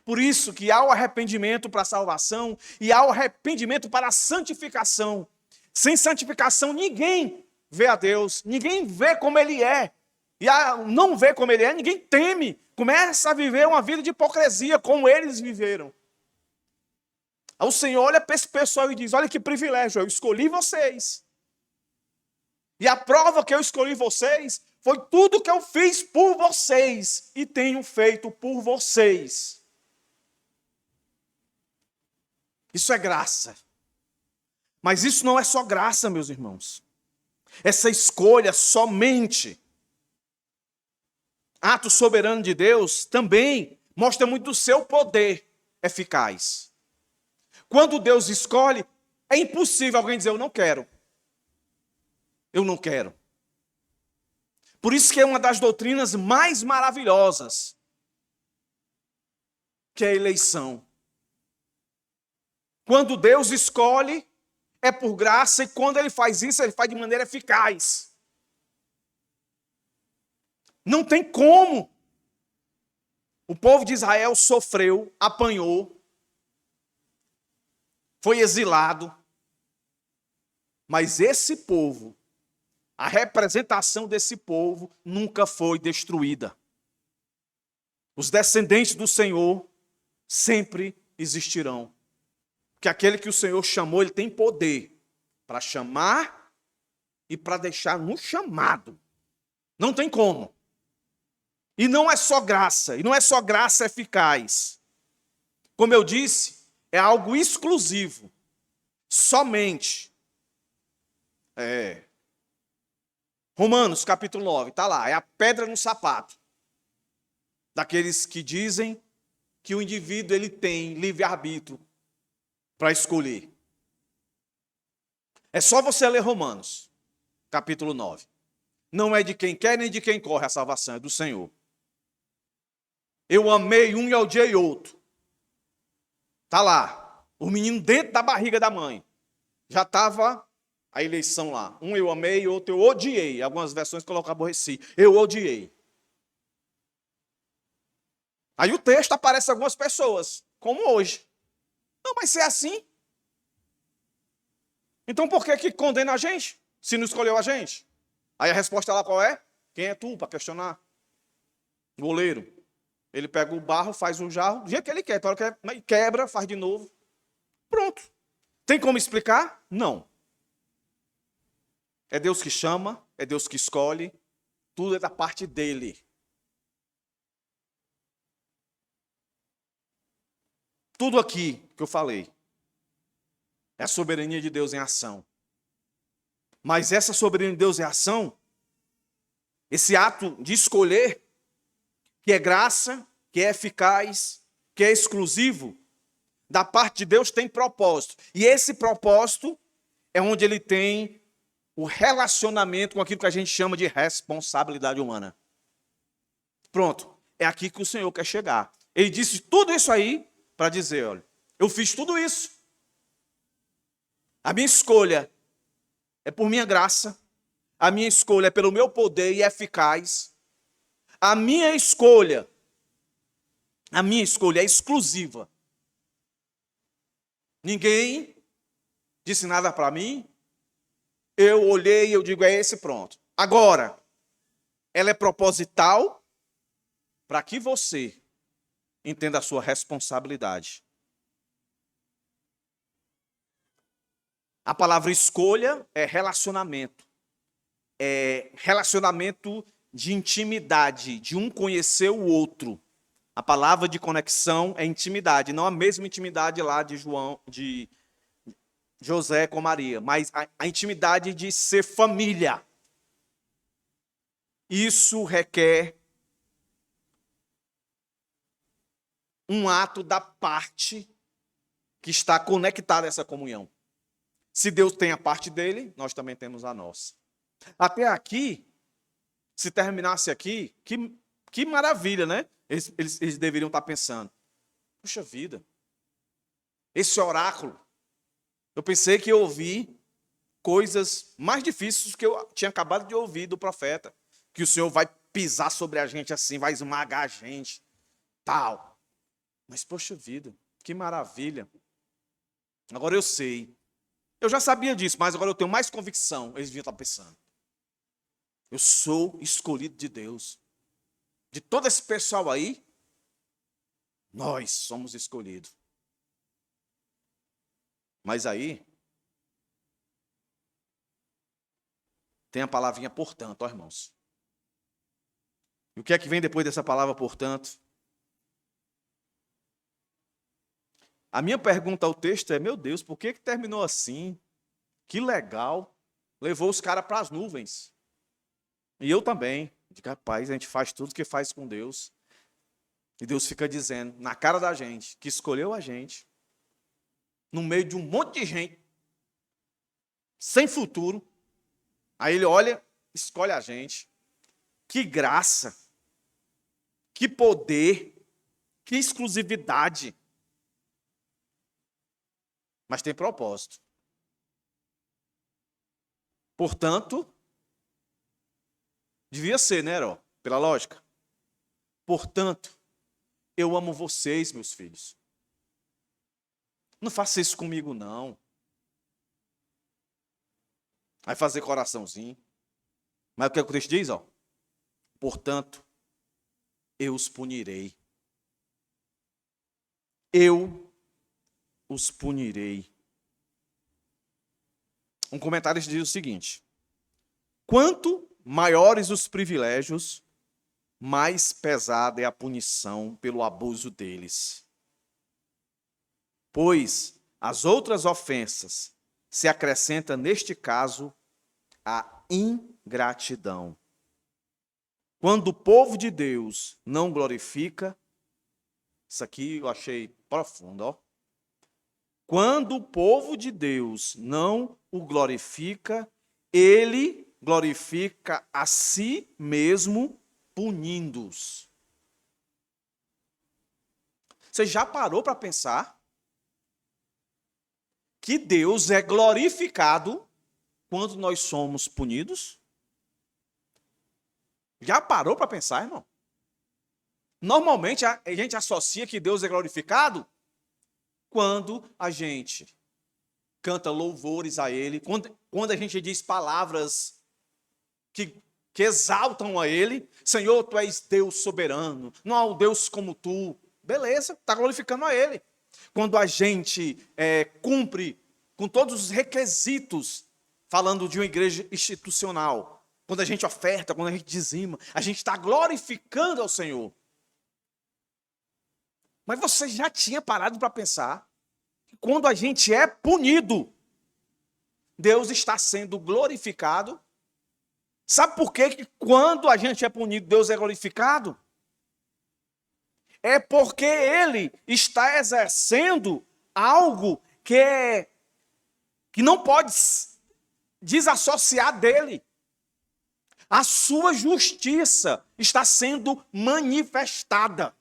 Por isso que há o arrependimento para a salvação e há o arrependimento para a santificação. Sem santificação ninguém vê a Deus, ninguém vê como Ele é. E a não ver como Ele é, ninguém teme. Começa a viver uma vida de hipocrisia como eles viveram. Aí o Senhor olha para esse pessoal e diz, olha que privilégio, eu escolhi vocês. E a prova que eu escolhi vocês foi tudo que eu fiz por vocês e tenho feito por vocês. Isso é graça. Mas isso não é só graça, meus irmãos. Essa escolha somente, ato soberano de Deus, também mostra muito do seu poder eficaz. Quando Deus escolhe, é impossível alguém dizer, eu não quero. Eu não quero. Por isso que é uma das doutrinas mais maravilhosas, que é a eleição. Quando Deus escolhe, é por graça, e quando Ele faz isso, Ele faz de maneira eficaz. Não tem como. O povo de Israel sofreu, apanhou, foi exilado, mas esse povo, a representação desse povo nunca foi destruída. Os descendentes do Senhor sempre existirão. Porque aquele que o Senhor chamou, Ele tem poder para chamar e para deixar no chamado. Não tem como. E não é só graça, e não é só graça eficaz. Como eu disse, é algo exclusivo. Somente. Romanos capítulo 9, está lá, é a pedra no sapato. Daqueles que dizem que o indivíduo ele tem livre-arbítrio para escolher. É só você ler Romanos, capítulo 9. Não é de quem quer nem de quem corre a salvação, é do Senhor. Eu amei um e odiei outro. Está lá, o menino dentro da barriga da mãe. Já estava a eleição lá. Um eu amei, outro eu odiei. Algumas versões colocam aborreci. Eu odiei. Aí o texto aparece algumas pessoas, como hoje. Não, mas se é assim, então por que condena a gente, se não escolheu a gente? Aí a resposta lá qual é? Quem é tu para questionar? O goleiro. Ele pega o barro, faz um jarro, do jeito que ele quer, quebra, faz de novo. Pronto. Tem como explicar? Não. É Deus que chama, é Deus que escolhe, tudo é da parte dele. Tudo aqui que eu falei é a soberania de Deus em ação. Mas essa soberania de Deus em ação, esse ato de escolher, que é graça, que é eficaz, que é exclusivo, da parte de Deus tem propósito. E esse propósito é onde ele tem o relacionamento com aquilo que a gente chama de responsabilidade humana. Pronto, é aqui que o Senhor quer chegar. Ele disse tudo isso aí para dizer, olha, eu fiz tudo isso. A minha escolha é por minha graça. A minha escolha é pelo meu poder e é eficaz. A minha escolha é exclusiva. Ninguém disse nada para mim. Eu olhei e eu digo, é esse, pronto. Agora, ela é proposital para que você entenda a sua responsabilidade. A palavra escolha é relacionamento. É relacionamento de intimidade, de um conhecer o outro. A palavra de conexão é intimidade, não a mesma intimidade lá de José com Maria, mas a intimidade de ser família. Isso requer um ato da parte que está conectada a essa comunhão. Se Deus tem a parte dele, nós também temos a nossa. Até aqui, se terminasse aqui, que maravilha, né? Eles deveriam estar pensando, puxa vida, esse oráculo, eu pensei que eu ouvi coisas mais difíceis que eu tinha acabado de ouvir do profeta, que o Senhor vai pisar sobre a gente assim, vai esmagar a gente, tal. Mas, poxa vida, que maravilha. Agora eu sei. Eu já sabia disso, mas agora eu tenho mais convicção. Eles deviam estar pensando. Eu sou escolhido de Deus. De todo esse pessoal aí, nós somos escolhidos. Mas aí, tem a palavrinha portanto, ó irmãos. E o que é que vem depois dessa palavra portanto? A minha pergunta ao texto é, meu Deus, por que terminou assim? Que legal. Levou os caras para as nuvens. E eu também. Digo, rapaz, a gente faz tudo que faz com Deus. E Deus fica dizendo, na cara da gente, que escolheu a gente, no meio de um monte de gente, sem futuro. Aí ele olha, escolhe a gente. Que graça. Que poder. Que exclusividade. Mas tem propósito. Portanto, devia ser, né, Heró? Pela lógica. Portanto, eu amo vocês, meus filhos. Não faça isso comigo, não. Vai fazer coraçãozinho. Mas o que o texto diz, ó? Portanto, eu os punirei. Eu os punirei. Um comentário diz o seguinte: quanto maiores os privilégios, mais pesada é a punição pelo abuso deles. Pois as outras ofensas se acrescenta neste caso a ingratidão. Quando o povo de Deus não glorifica, isso aqui eu achei profundo, ó. Quando o povo de Deus não o glorifica, ele glorifica a si mesmo, punindo-os. Você já parou para pensar que Deus é glorificado quando nós somos punidos? Já parou para pensar, irmão? Normalmente a gente associa que Deus é glorificado quando a gente canta louvores a Ele, quando a gente diz palavras que exaltam a Ele. Senhor, Tu és Deus soberano, não há um Deus como Tu. Beleza, está glorificando a Ele. Quando a gente cumpre com todos os requisitos, falando de uma igreja institucional, quando a gente oferta, quando a gente dizima, a gente está glorificando ao Senhor. Mas você já tinha parado para pensar que quando a gente é punido, Deus está sendo glorificado? Sabe por quê que quando a gente é punido, Deus é glorificado? é porque ele está exercendo algo que não pode desassociar dele. A sua justiça está sendo manifestada.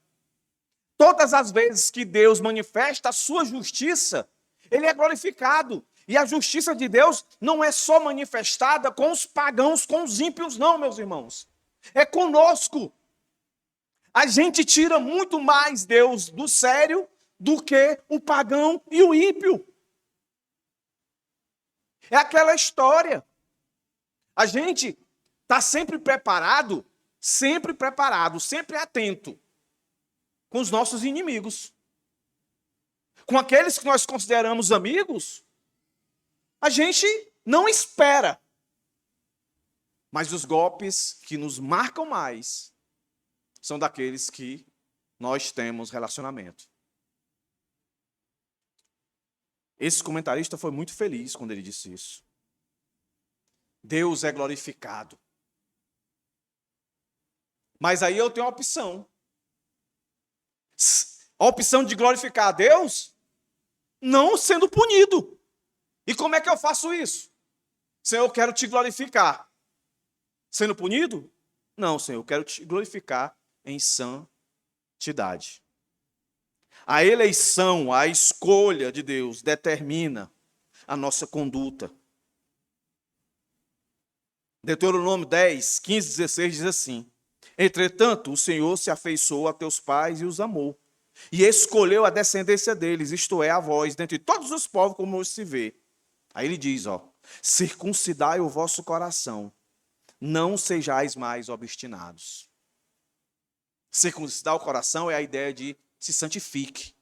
Todas as vezes que Deus manifesta a sua justiça, ele é glorificado. E a justiça de Deus não é só manifestada com os pagãos, com os ímpios, não, meus irmãos. É conosco. A gente tira muito mais Deus do sério do que o pagão e o ímpio. É aquela história. A gente está sempre preparado, sempre atento com os nossos inimigos. Com aqueles que nós consideramos amigos, a gente não espera. Mas os golpes que nos marcam mais são daqueles que nós temos relacionamento. Esse comentarista foi muito feliz quando ele disse isso. Deus é glorificado. Mas aí eu tenho a opção. A opção de glorificar a Deus, não sendo punido. E como é que eu faço isso? Senhor, eu quero te glorificar. Sendo punido? Não, Senhor, eu quero te glorificar em santidade. A eleição, a escolha de Deus determina a nossa conduta. Deuteronômio 10, 15, 16 diz assim: entretanto, o Senhor se afeiçoou a teus pais e os amou, e escolheu a descendência deles, isto é, a vós, dentre todos os povos como hoje se vê. Aí ele diz, circuncidai o vosso coração, não sejais mais obstinados. Circuncidar o coração é a ideia de se santifique.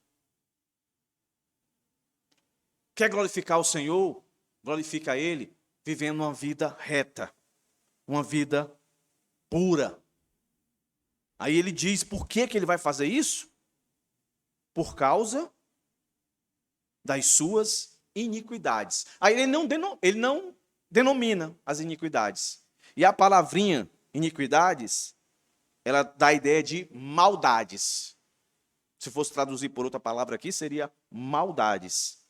Quer glorificar o Senhor? Glorifica Ele vivendo uma vida reta, uma vida pura. Aí ele diz por que ele vai fazer isso? Por causa das suas iniquidades. Aí ele não denomina as iniquidades. E a palavrinha iniquidades, ela dá a ideia de maldades. Se fosse traduzir por outra palavra aqui, seria maldades.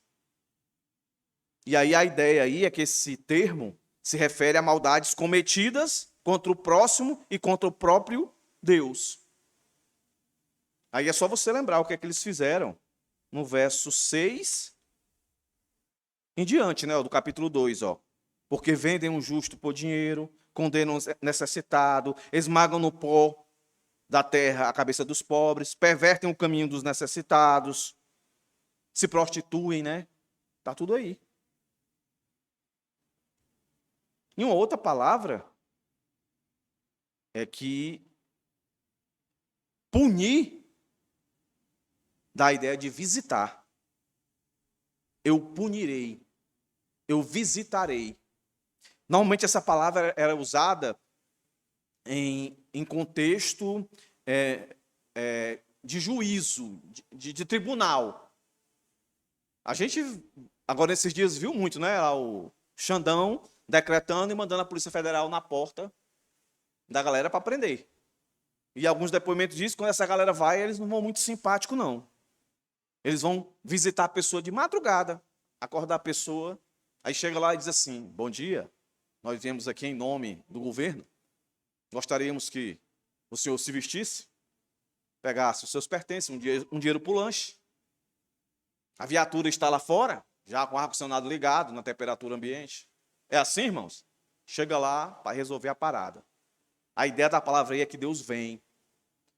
E aí a ideia aí é que esse termo se refere a maldades cometidas contra o próximo e contra o próprio Deus. Aí é só você lembrar o que é que eles fizeram no verso 6 em diante, do capítulo 2, Porque vendem um justo por dinheiro, condenam o necessitado, esmagam no pó da terra a cabeça dos pobres, pervertem o caminho dos necessitados, se prostituem, Está tudo aí. E uma outra palavra é que punir dá a ideia de visitar. Eu punirei, eu visitarei. Normalmente essa palavra era usada em contexto de juízo, de tribunal. A gente, agora nesses dias, viu muito, o Xandão decretando e mandando a Polícia Federal na porta da galera para prender. E alguns depoimentos dizem que quando essa galera vai, eles não vão muito simpático, não. Eles vão visitar a pessoa de madrugada, acordar a pessoa, aí chega lá e diz assim: bom dia, nós viemos aqui em nome do governo, gostaríamos que o senhor se vestisse, pegasse os seus pertences, um dinheiro para o lanche. A viatura está lá fora, já com o ar-condicionado ligado, na temperatura ambiente. É assim, irmãos? Chega lá para resolver a parada. A ideia da palavra aí é que Deus vem,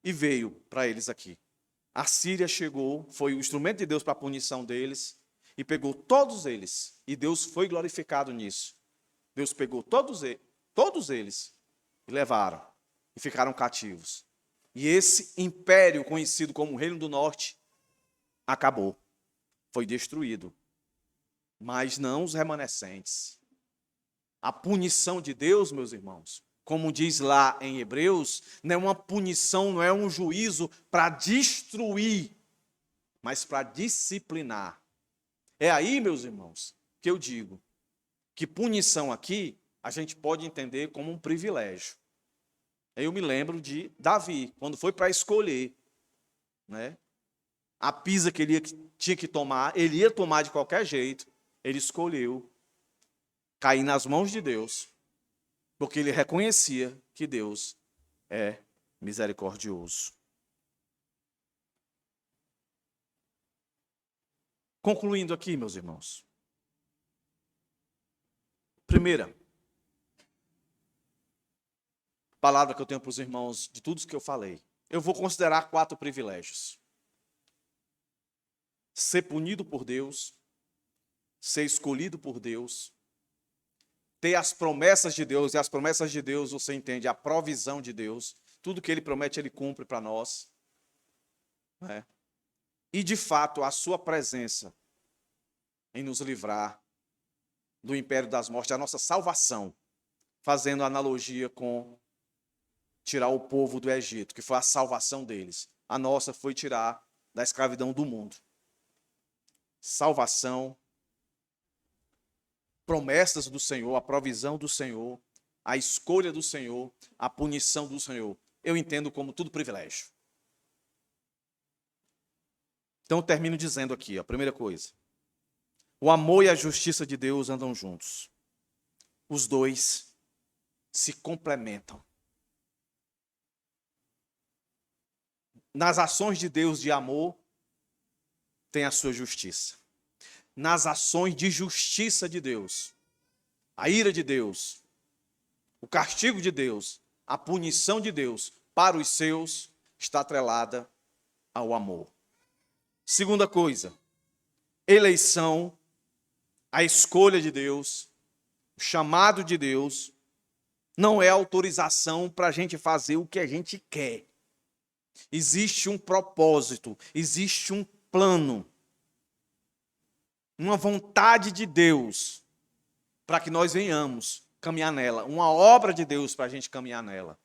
e veio para eles aqui. A Síria chegou, foi o instrumento de Deus para a punição deles, e pegou todos eles, e Deus foi glorificado nisso. Deus pegou todos eles, e levaram, e ficaram cativos. E esse império conhecido como o Reino do Norte acabou, foi destruído. Mas não os remanescentes. A punição de Deus, meus irmãos, como diz lá em Hebreus, não é uma punição, não é um juízo para destruir, mas para disciplinar. É aí, meus irmãos, que eu digo que punição aqui a gente pode entender como um privilégio. Eu me lembro de Davi, quando foi para escolher né? A pisa que ele tinha que tomar, ele ia tomar de qualquer jeito. Ele escolheu cair nas mãos de Deus, porque ele reconhecia que Deus é misericordioso. Concluindo aqui, meus irmãos. Primeira palavra que eu tenho para os irmãos de tudo isso que eu falei. Eu vou considerar 4 privilégios. Ser punido por Deus, ser escolhido por Deus, ter as promessas de Deus, e as promessas de Deus, você entende, a provisão de Deus, tudo que Ele promete, Ele cumpre para nós. Né? E, de fato, a sua presença em nos livrar do império das mortes, a nossa salvação, fazendo analogia com tirar o povo do Egito, que foi a salvação deles. A nossa foi tirar da escravidão do mundo. Salvação, promessas do Senhor, a provisão do Senhor, a escolha do Senhor, a punição do Senhor. Eu entendo como tudo privilégio. Então eu termino dizendo aqui, a primeira coisa. O amor e a justiça de Deus andam juntos. Os dois se complementam. Nas ações de Deus de amor, tem a sua justiça. Nas ações de justiça de Deus, a ira de Deus, o castigo de Deus, a punição de Deus para os seus, está atrelada ao amor. Segunda coisa, eleição, a escolha de Deus, o chamado de Deus, não é autorização para a gente fazer o que a gente quer. Existe um propósito, existe um plano, uma vontade de Deus para que nós venhamos caminhar nela, uma obra de Deus para a gente caminhar nela.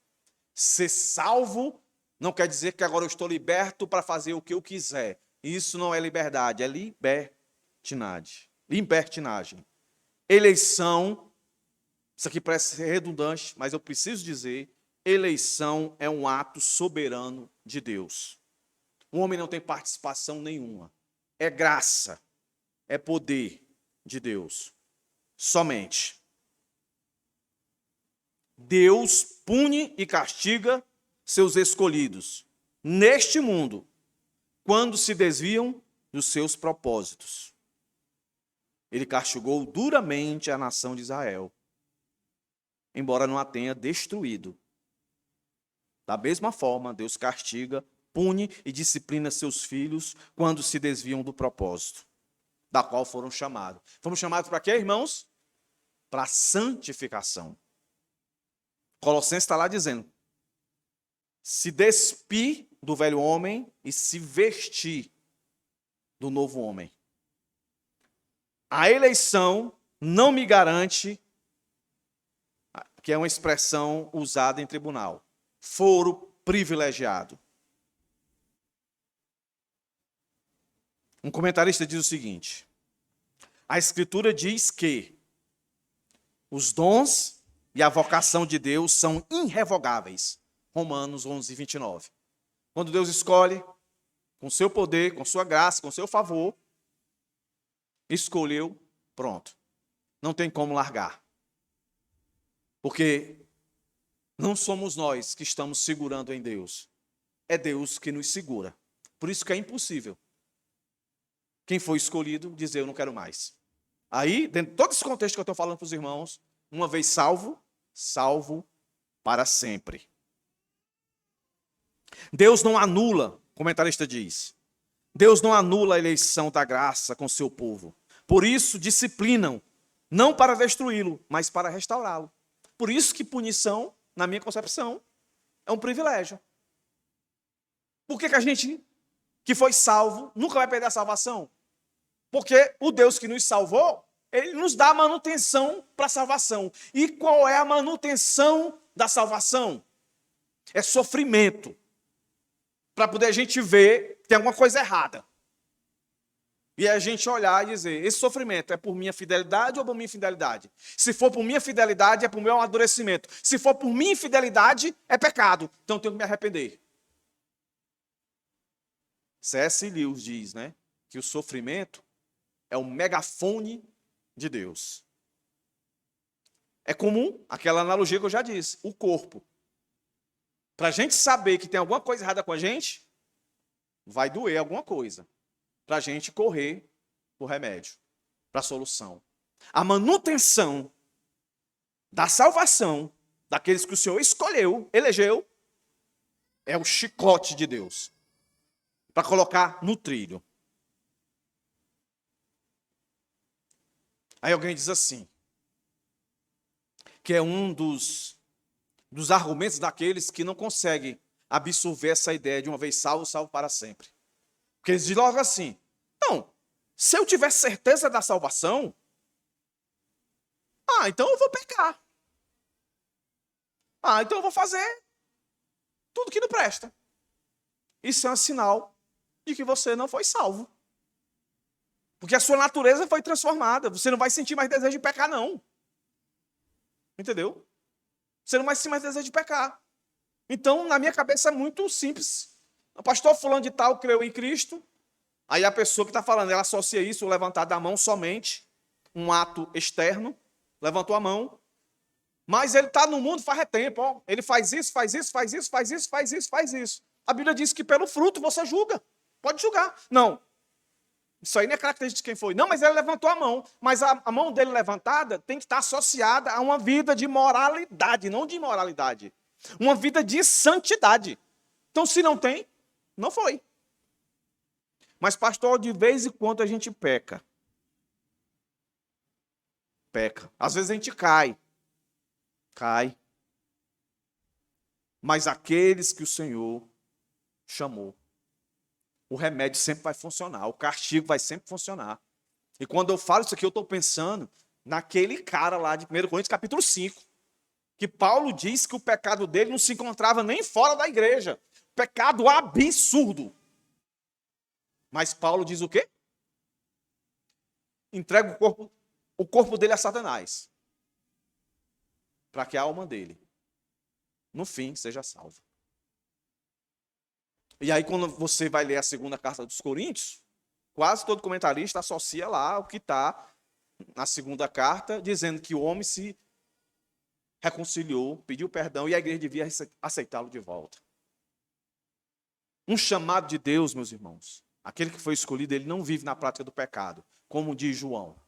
Ser salvo não quer dizer que agora eu estou liberto para fazer o que eu quiser. Isso não é liberdade, é libertinagem. Eleição, isso aqui parece ser redundante, mas eu preciso dizer, eleição é um ato soberano de Deus. O homem não tem participação nenhuma. É graça, é poder de Deus. Somente. Deus pune e castiga seus escolhidos neste mundo, quando se desviam dos seus propósitos. Ele castigou duramente a nação de Israel, embora não a tenha destruído. Da mesma forma, Deus castiga, pune e disciplina seus filhos quando se desviam do propósito, da qual foram chamados. Fomos chamados para quê, irmãos? Para santificação. Colossenses está lá dizendo, se despir do velho homem e se vestir do novo homem. A eleição não me garante, que é uma expressão usada em tribunal, foro privilegiado. Um comentarista diz o seguinte, a Escritura diz que os dons e a vocação de Deus são irrevogáveis. Romanos 11, 29. Quando Deus escolhe, com seu poder, com sua graça, com seu favor, escolheu, pronto. Não tem como largar. Porque não somos nós que estamos segurando em Deus. É Deus que nos segura. Por isso que é impossível quem foi escolhido dizer eu não quero mais. Aí, dentro de todo esse contexto que eu estou falando para os irmãos, uma vez salvo, salvo para sempre. Deus não anula, o comentarista diz, Deus não anula a eleição da graça com seu povo. Por isso disciplinam, não para destruí-lo, mas para restaurá-lo. Por isso que punição, na minha concepção, é um privilégio. Por que a gente que foi salvo nunca vai perder a salvação? Porque o Deus que nos salvou, Ele nos dá manutenção para a salvação. E qual é a manutenção da salvação? É sofrimento. Para poder a gente ver que tem alguma coisa errada. E a gente olhar e dizer, esse sofrimento é por minha fidelidade ou por minha infidelidade? Se for por minha fidelidade, é por meu amadurecimento. Se for por minha infidelidade, é pecado. Então eu tenho que me arrepender. C.S. Lewis diz, né, que o sofrimento é o megafone de Deus. É comum, aquela analogia que eu já disse, o corpo. Para a gente saber que tem alguma coisa errada com a gente, vai doer alguma coisa. Para a gente correr para o remédio, para a solução. A manutenção da salvação daqueles que o Senhor escolheu, elegeu, é o chicote de Deus para colocar no trilho. Aí alguém diz assim, que é um dos argumentos daqueles que não conseguem absorver essa ideia de uma vez salvo, salvo para sempre. Porque eles dizem logo assim, não, se eu tiver certeza da salvação, então eu vou pecar. Então eu vou fazer tudo que não presta. Isso é um sinal de que você não foi salvo. Porque a sua natureza foi transformada. Você não vai sentir mais desejo de pecar, não. Entendeu? Você não vai sentir mais desejo de pecar. Então, na minha cabeça é muito simples. O pastor fulano de tal creu em Cristo. Aí a pessoa que está falando, ela associa isso, o levantar da mão somente, um ato externo, levantou a mão. Mas ele está no mundo faz tempo. Ó. Ele faz isso, faz isso, faz isso, faz isso, faz isso, faz isso. A Bíblia diz que pelo fruto você julga. Pode julgar. Não. Isso aí não é característica de quem foi. Não, mas ele levantou a mão. Mas a mão dele levantada tem que estar associada a uma vida de moralidade, não de imoralidade. Uma vida de santidade. Então, se não tem, não foi. Mas, pastor, de vez em quando a gente peca. Peca. Às vezes a gente cai. Cai. Mas aqueles que o Senhor chamou, o remédio sempre vai funcionar, o castigo vai sempre funcionar. E quando eu falo isso aqui, eu estou pensando naquele cara lá de 1 Coríntios capítulo 5, que Paulo diz que o pecado dele não se encontrava nem fora da igreja. Pecado absurdo. Mas Paulo diz o quê? Entrega o corpo dele a Satanás, para que a alma dele, no fim, seja salva. E aí, quando você vai ler a segunda carta dos Coríntios, quase todo comentarista associa lá o que está na segunda carta, dizendo que o homem se reconciliou, pediu perdão e a igreja devia aceitá-lo de volta. Um chamado de Deus, meus irmãos. Aquele que foi escolhido, ele não vive na prática do pecado, como diz João.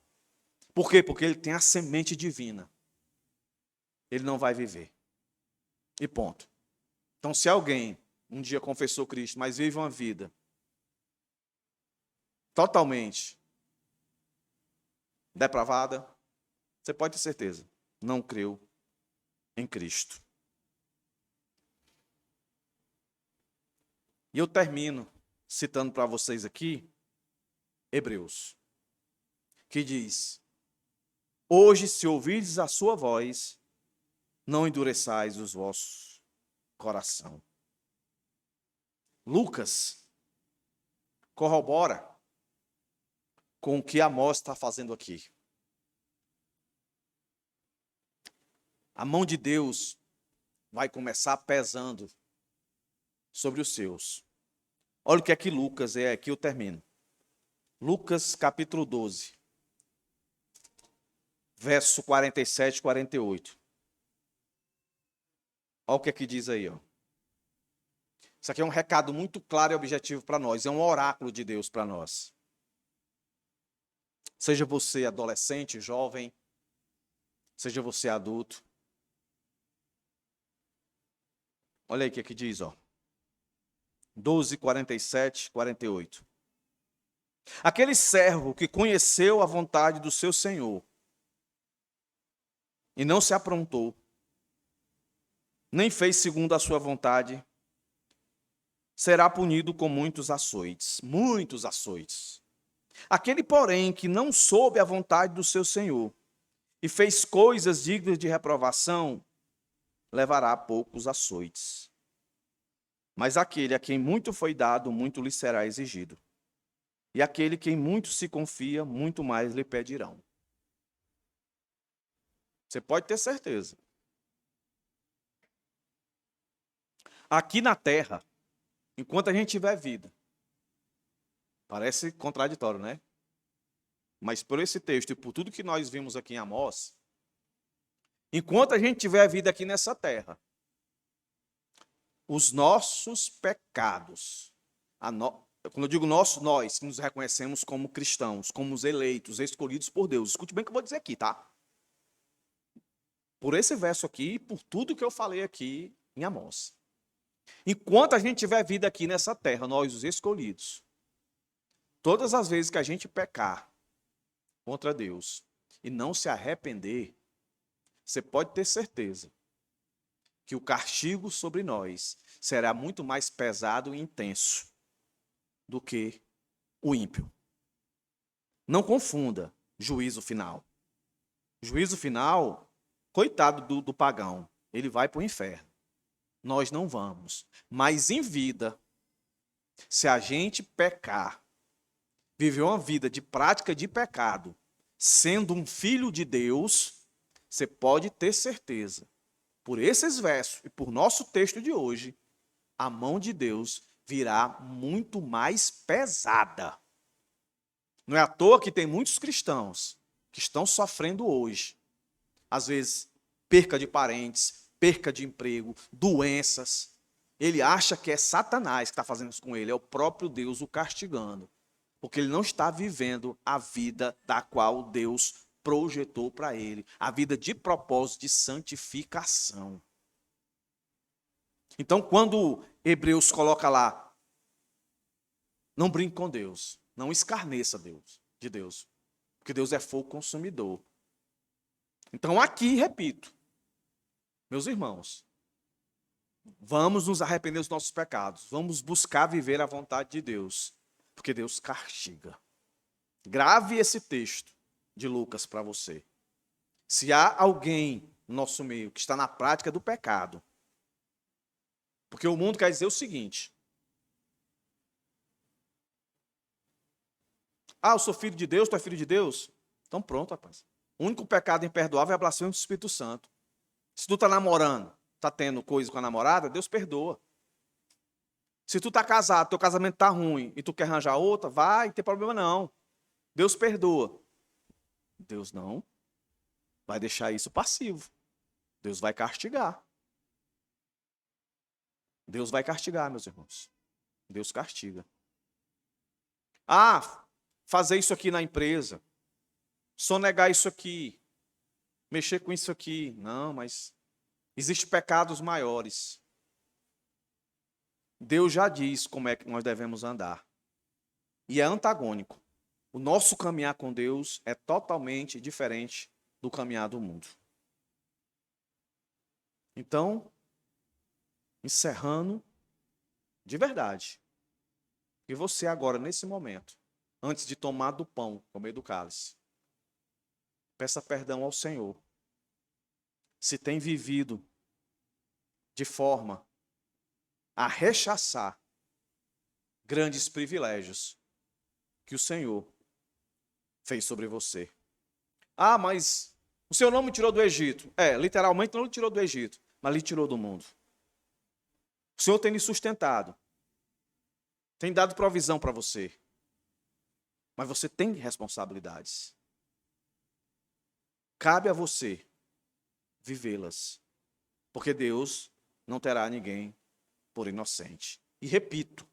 Por quê? Porque ele tem a semente divina. Ele não vai viver. E ponto. Então, se alguém um dia confessou Cristo, mas vive uma vida totalmente depravada, você pode ter certeza, não creu em Cristo. E eu termino citando para vocês aqui Hebreus, que diz: hoje, se ouvirdes a sua voz, não endureçais os vossos coração. Lucas corrobora com o que Amós está fazendo aqui. A mão de Deus vai começar pesando sobre os seus. Olha o que é que Lucas é, aqui eu termino. Lucas capítulo 12, verso 47 e 48. Olha o que é que diz aí, ó. Isso aqui é um recado muito claro e objetivo para nós. É um oráculo de Deus para nós. Seja você adolescente, jovem, seja você adulto. Olha aí o que é que diz, ó. 12, 47, 48. Aquele servo que conheceu a vontade do seu senhor e não se aprontou, nem fez segundo a sua vontade, será punido com muitos açoites. Muitos açoites. Aquele, porém, que não soube a vontade do seu senhor e fez coisas dignas de reprovação, levará poucos açoites. Mas aquele a quem muito foi dado, muito lhe será exigido. E aquele quem muito se confia, muito mais lhe pedirão. Você pode ter certeza. Aqui na terra, enquanto a gente tiver vida, Parece contraditório, né? Mas por esse texto e por tudo que nós vimos aqui em Amós, enquanto a gente tiver vida aqui nessa terra, os nossos pecados, quando eu digo nós que nos reconhecemos como cristãos, como os eleitos, escolhidos por Deus, escute bem o que eu vou dizer aqui, tá? Por esse verso aqui, por tudo que eu falei aqui em Amós. Enquanto a gente tiver vida aqui nessa terra, nós os escolhidos, todas as vezes que a gente pecar contra Deus e não se arrepender, você pode ter certeza que o castigo sobre nós será muito mais pesado e intenso do que o ímpio. Não confunda juízo final. Juízo final, coitado do pagão, ele vai para o inferno. Nós não vamos. Mas em vida, se a gente pecar, viver uma vida de prática de pecado, sendo um filho de Deus, você pode ter certeza, por esses versos e por nosso texto de hoje, a mão de Deus virá muito mais pesada. Não é à toa que tem muitos cristãos que estão sofrendo hoje. Às vezes, perca de parentes, perca de emprego, doenças. Ele acha que é Satanás que está fazendo isso com ele, é o próprio Deus o castigando. Porque ele não está vivendo a vida da qual Deus projetou para ele. A vida de propósito, de santificação. Então, quando Hebreus coloca lá, não brinque com Deus, não escarneça de Deus, porque Deus é fogo consumidor. Então, aqui, repito, meus irmãos, vamos nos arrepender dos nossos pecados, vamos buscar viver a vontade de Deus, porque Deus castiga. Grave esse texto de Lucas para você. Se há alguém no nosso meio que está na prática do pecado, porque o mundo quer dizer o seguinte: eu sou filho de Deus, tu é filho de Deus? Então pronto, rapaz. O único pecado imperdoável é a blasfêmia do Espírito Santo. Se tu está namorando, está tendo coisa com a namorada, Deus perdoa. Se tu está casado, teu casamento está ruim e tu quer arranjar outra, vai, não tem problema não. Deus perdoa. Deus não vai deixar isso passivo. Deus vai castigar. Deus vai castigar, meus irmãos. Deus castiga. Fazer isso aqui na empresa, sonegar isso aqui, mexer com isso aqui. Não, mas existem pecados maiores. Deus já diz como é que nós devemos andar. E é antagônico. O nosso caminhar com Deus é totalmente diferente do caminhar do mundo. Então, encerrando, de verdade, que você agora, nesse momento, antes de tomar do pão, comer do cálice, peça perdão ao Senhor. Se tem vivido de forma a rechaçar grandes privilégios que o Senhor fez sobre você. Mas o Senhor não me tirou do Egito. Literalmente não lhe tirou do Egito, mas lhe tirou do mundo. O Senhor tem lhe sustentado. Tem dado provisão para você. Mas você tem responsabilidades. Cabe a você vivê-las. Porque Deus não terá ninguém por inocente. E repito,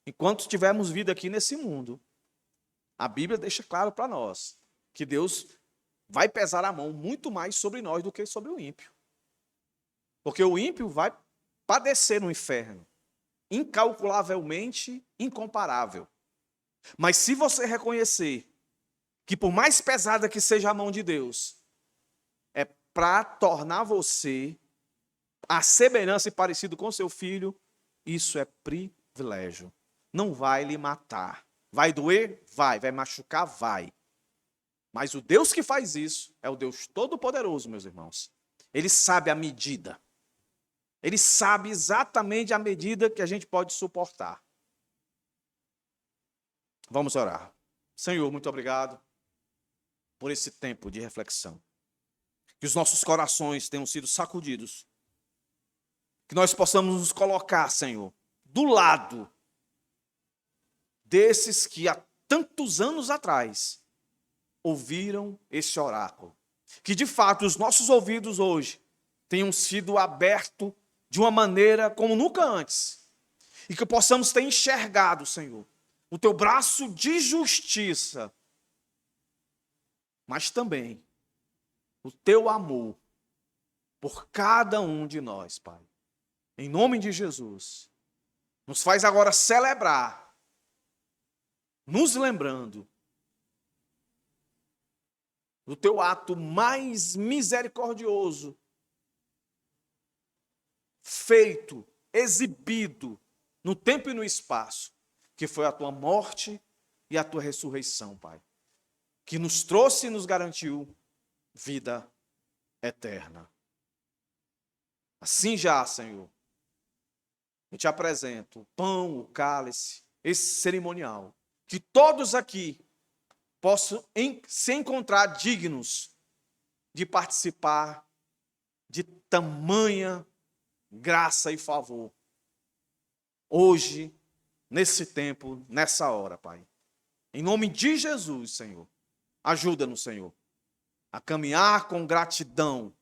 enquanto tivermos vida aqui nesse mundo, a Bíblia deixa claro para nós que Deus vai pesar a mão muito mais sobre nós do que sobre o ímpio. Porque o ímpio vai padecer no inferno, incalculavelmente incomparável. Mas se você reconhecer que por mais pesada que seja a mão de Deus, é para tornar você a semelhança e parecido com seu filho, isso é privilégio. Não vai lhe matar. Vai doer? Vai. Vai machucar? Vai. Mas o Deus que faz isso é o Deus Todo-Poderoso, meus irmãos. Ele sabe a medida. Ele sabe exatamente a medida que a gente pode suportar. Vamos orar. Senhor, muito obrigado por esse tempo de reflexão. Que os nossos corações tenham sido sacudidos. Que nós possamos nos colocar, Senhor, do lado desses que há tantos anos atrás ouviram esse oráculo. Que de fato os nossos ouvidos hoje tenham sido abertos de uma maneira como nunca antes. E que possamos ter enxergado, Senhor, o teu braço de justiça, mas também o teu amor por cada um de nós, Pai. Em nome de Jesus, nos faz agora celebrar, nos lembrando do teu ato mais misericordioso, feito, exibido no tempo e no espaço, que foi a tua morte e a tua ressurreição, Pai, que nos trouxe e nos garantiu vida eterna. Assim já, Senhor, eu te apresento o pão, o cálice, esse cerimonial, que todos aqui possam se encontrar dignos de participar de tamanha graça e favor. Hoje, nesse tempo, nessa hora, Pai. Em nome de Jesus, Senhor, ajuda-nos, Senhor, a caminhar com gratidão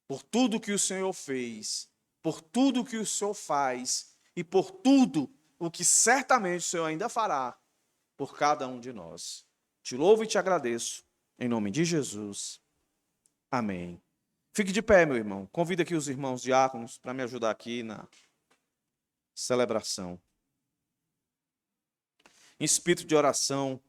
por tudo que o Senhor fez, por tudo que o Senhor faz e por tudo o que certamente o Senhor ainda fará por cada um de nós. Te louvo e te agradeço, em nome de Jesus. Amém. Fique de pé, meu irmão. Convido aqui os irmãos diáconos para me ajudar aqui na celebração. Em espírito de oração,